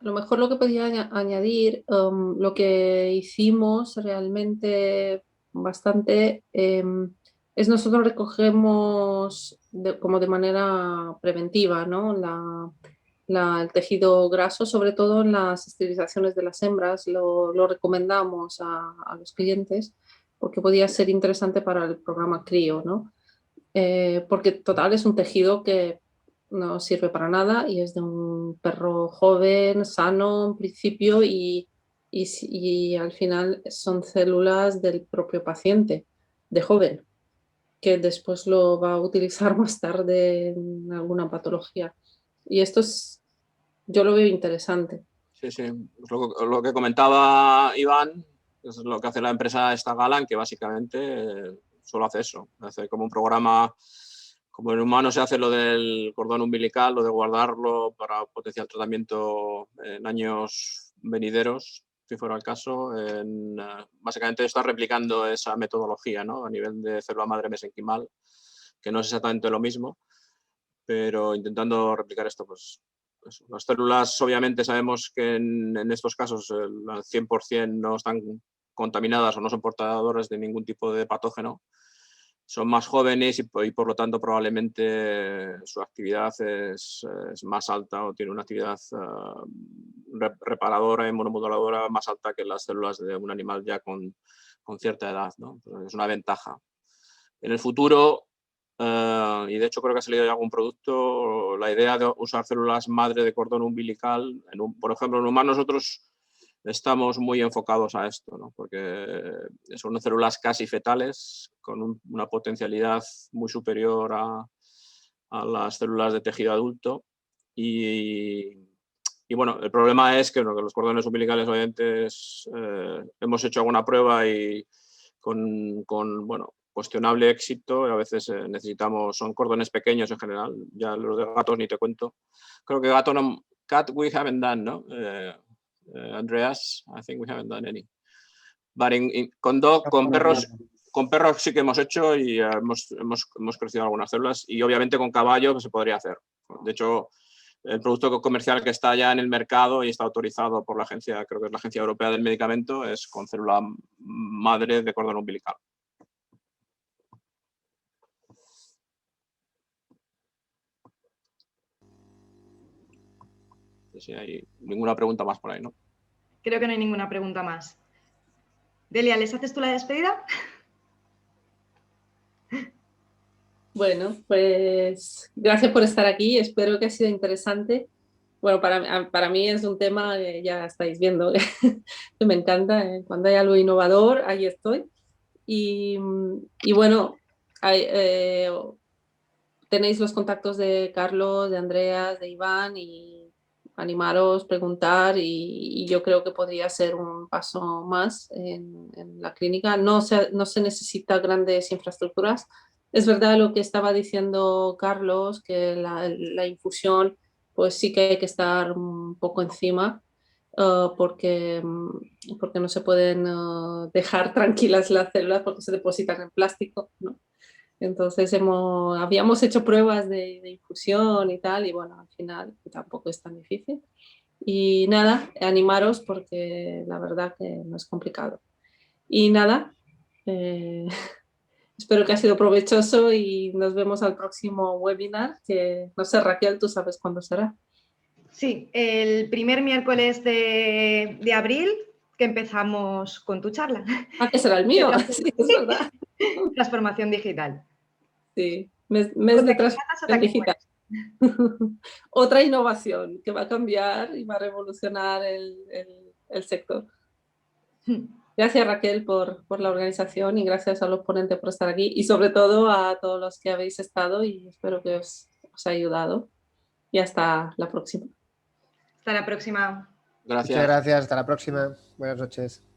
A lo mejor lo que podría añadir, lo que hicimos realmente bastante es nosotros recogemos como de manera preventiva, ¿no? El tejido graso, sobre todo en las esterilizaciones de las hembras, lo recomendamos a los clientes porque podía ser interesante para el programa CRIO, ¿no? Porque total es un tejido que no sirve para nada y es de un perro joven, sano en principio y al final son células del propio paciente, de joven, que después lo va a utilizar más tarde en alguna patología. Y esto yo lo veo interesante. Sí, sí. Pues lo que comentaba Iván, es lo que hace la empresa esta Galan, que básicamente solo hace eso. Hace como un programa, como en humano se hace lo del cordón umbilical, lo de guardarlo para potencial tratamiento en años venideros, si fuera el caso. Básicamente está replicando esa metodología, ¿no? A nivel de célula madre mesenquimal, que no es exactamente lo mismo, pero intentando replicar esto, pues las células obviamente sabemos que en estos casos al 100% no están contaminadas o no son portadoras de ningún tipo de patógeno. Son más jóvenes y por lo tanto probablemente su actividad es más alta o tiene una actividad reparadora y monomoduladora más alta que las células de un animal ya con cierta edad, ¿no? Es una ventaja. En el futuro, y de hecho creo que ha salido ya algún producto, la idea de usar células madre de cordón umbilical, por ejemplo, en humanos nosotros estamos muy enfocados a esto, ¿no? Porque son células casi fetales con una potencialidad muy superior a a las células de tejido adulto. Y bueno, el problema es que los cordones umbilicales, obviamente, hemos hecho alguna prueba y con bueno, cuestionable éxito. A veces son cordones pequeños en general, ya los de gatos ni te cuento. Creo que cat we haven't done, ¿no? Andreas, I think we haven't done any. But con perros sí que hemos hecho y hemos crecido algunas células, y obviamente con caballo se podría hacer. De hecho, el producto comercial que está ya en el mercado y está autorizado por la agencia, creo que es la Agencia Europea del Medicamento, es con célula madre de cordón umbilical. No sé si hay ninguna pregunta más por ahí, ¿no? Creo que no hay ninguna pregunta más. Delia, ¿les haces tú la despedida? Bueno, pues gracias por estar aquí, espero que ha sido interesante. Bueno, para mí es un tema que ya estáis viendo que me encanta. Cuando hay algo innovador, ahí estoy. Y bueno, tenéis los contactos de Carlos, de Andreas, de Iván, y animaros, preguntar, y yo creo que podría ser un paso más en la clínica. No se necesita grandes infraestructuras. Es verdad lo que estaba diciendo Carlos, que la infusión, pues sí que hay que estar un poco encima, porque no se pueden dejar tranquilas las células porque se depositan en plástico, ¿no? Entonces habíamos hecho pruebas de infusión y tal, y bueno, al final tampoco es tan difícil. Y nada, animaros porque la verdad que no es complicado. Y nada, espero que ha sido provechoso y nos vemos al próximo webinar, que no sé, Raquel, tú sabes cuándo será. Sí, el primer miércoles de abril, que empezamos con tu charla. Ah, que será el mío, sí, es verdad. Transformación digital. Sí, mes de transformación digital. Otra innovación que va a cambiar y va a revolucionar el sector. Gracias, Raquel, por la organización, y gracias a los ponentes por estar aquí, y sobre todo a todos los que habéis estado, y espero que os haya ayudado. Y hasta la próxima. Hasta la próxima. Gracias. Muchas gracias, hasta la próxima. Buenas noches.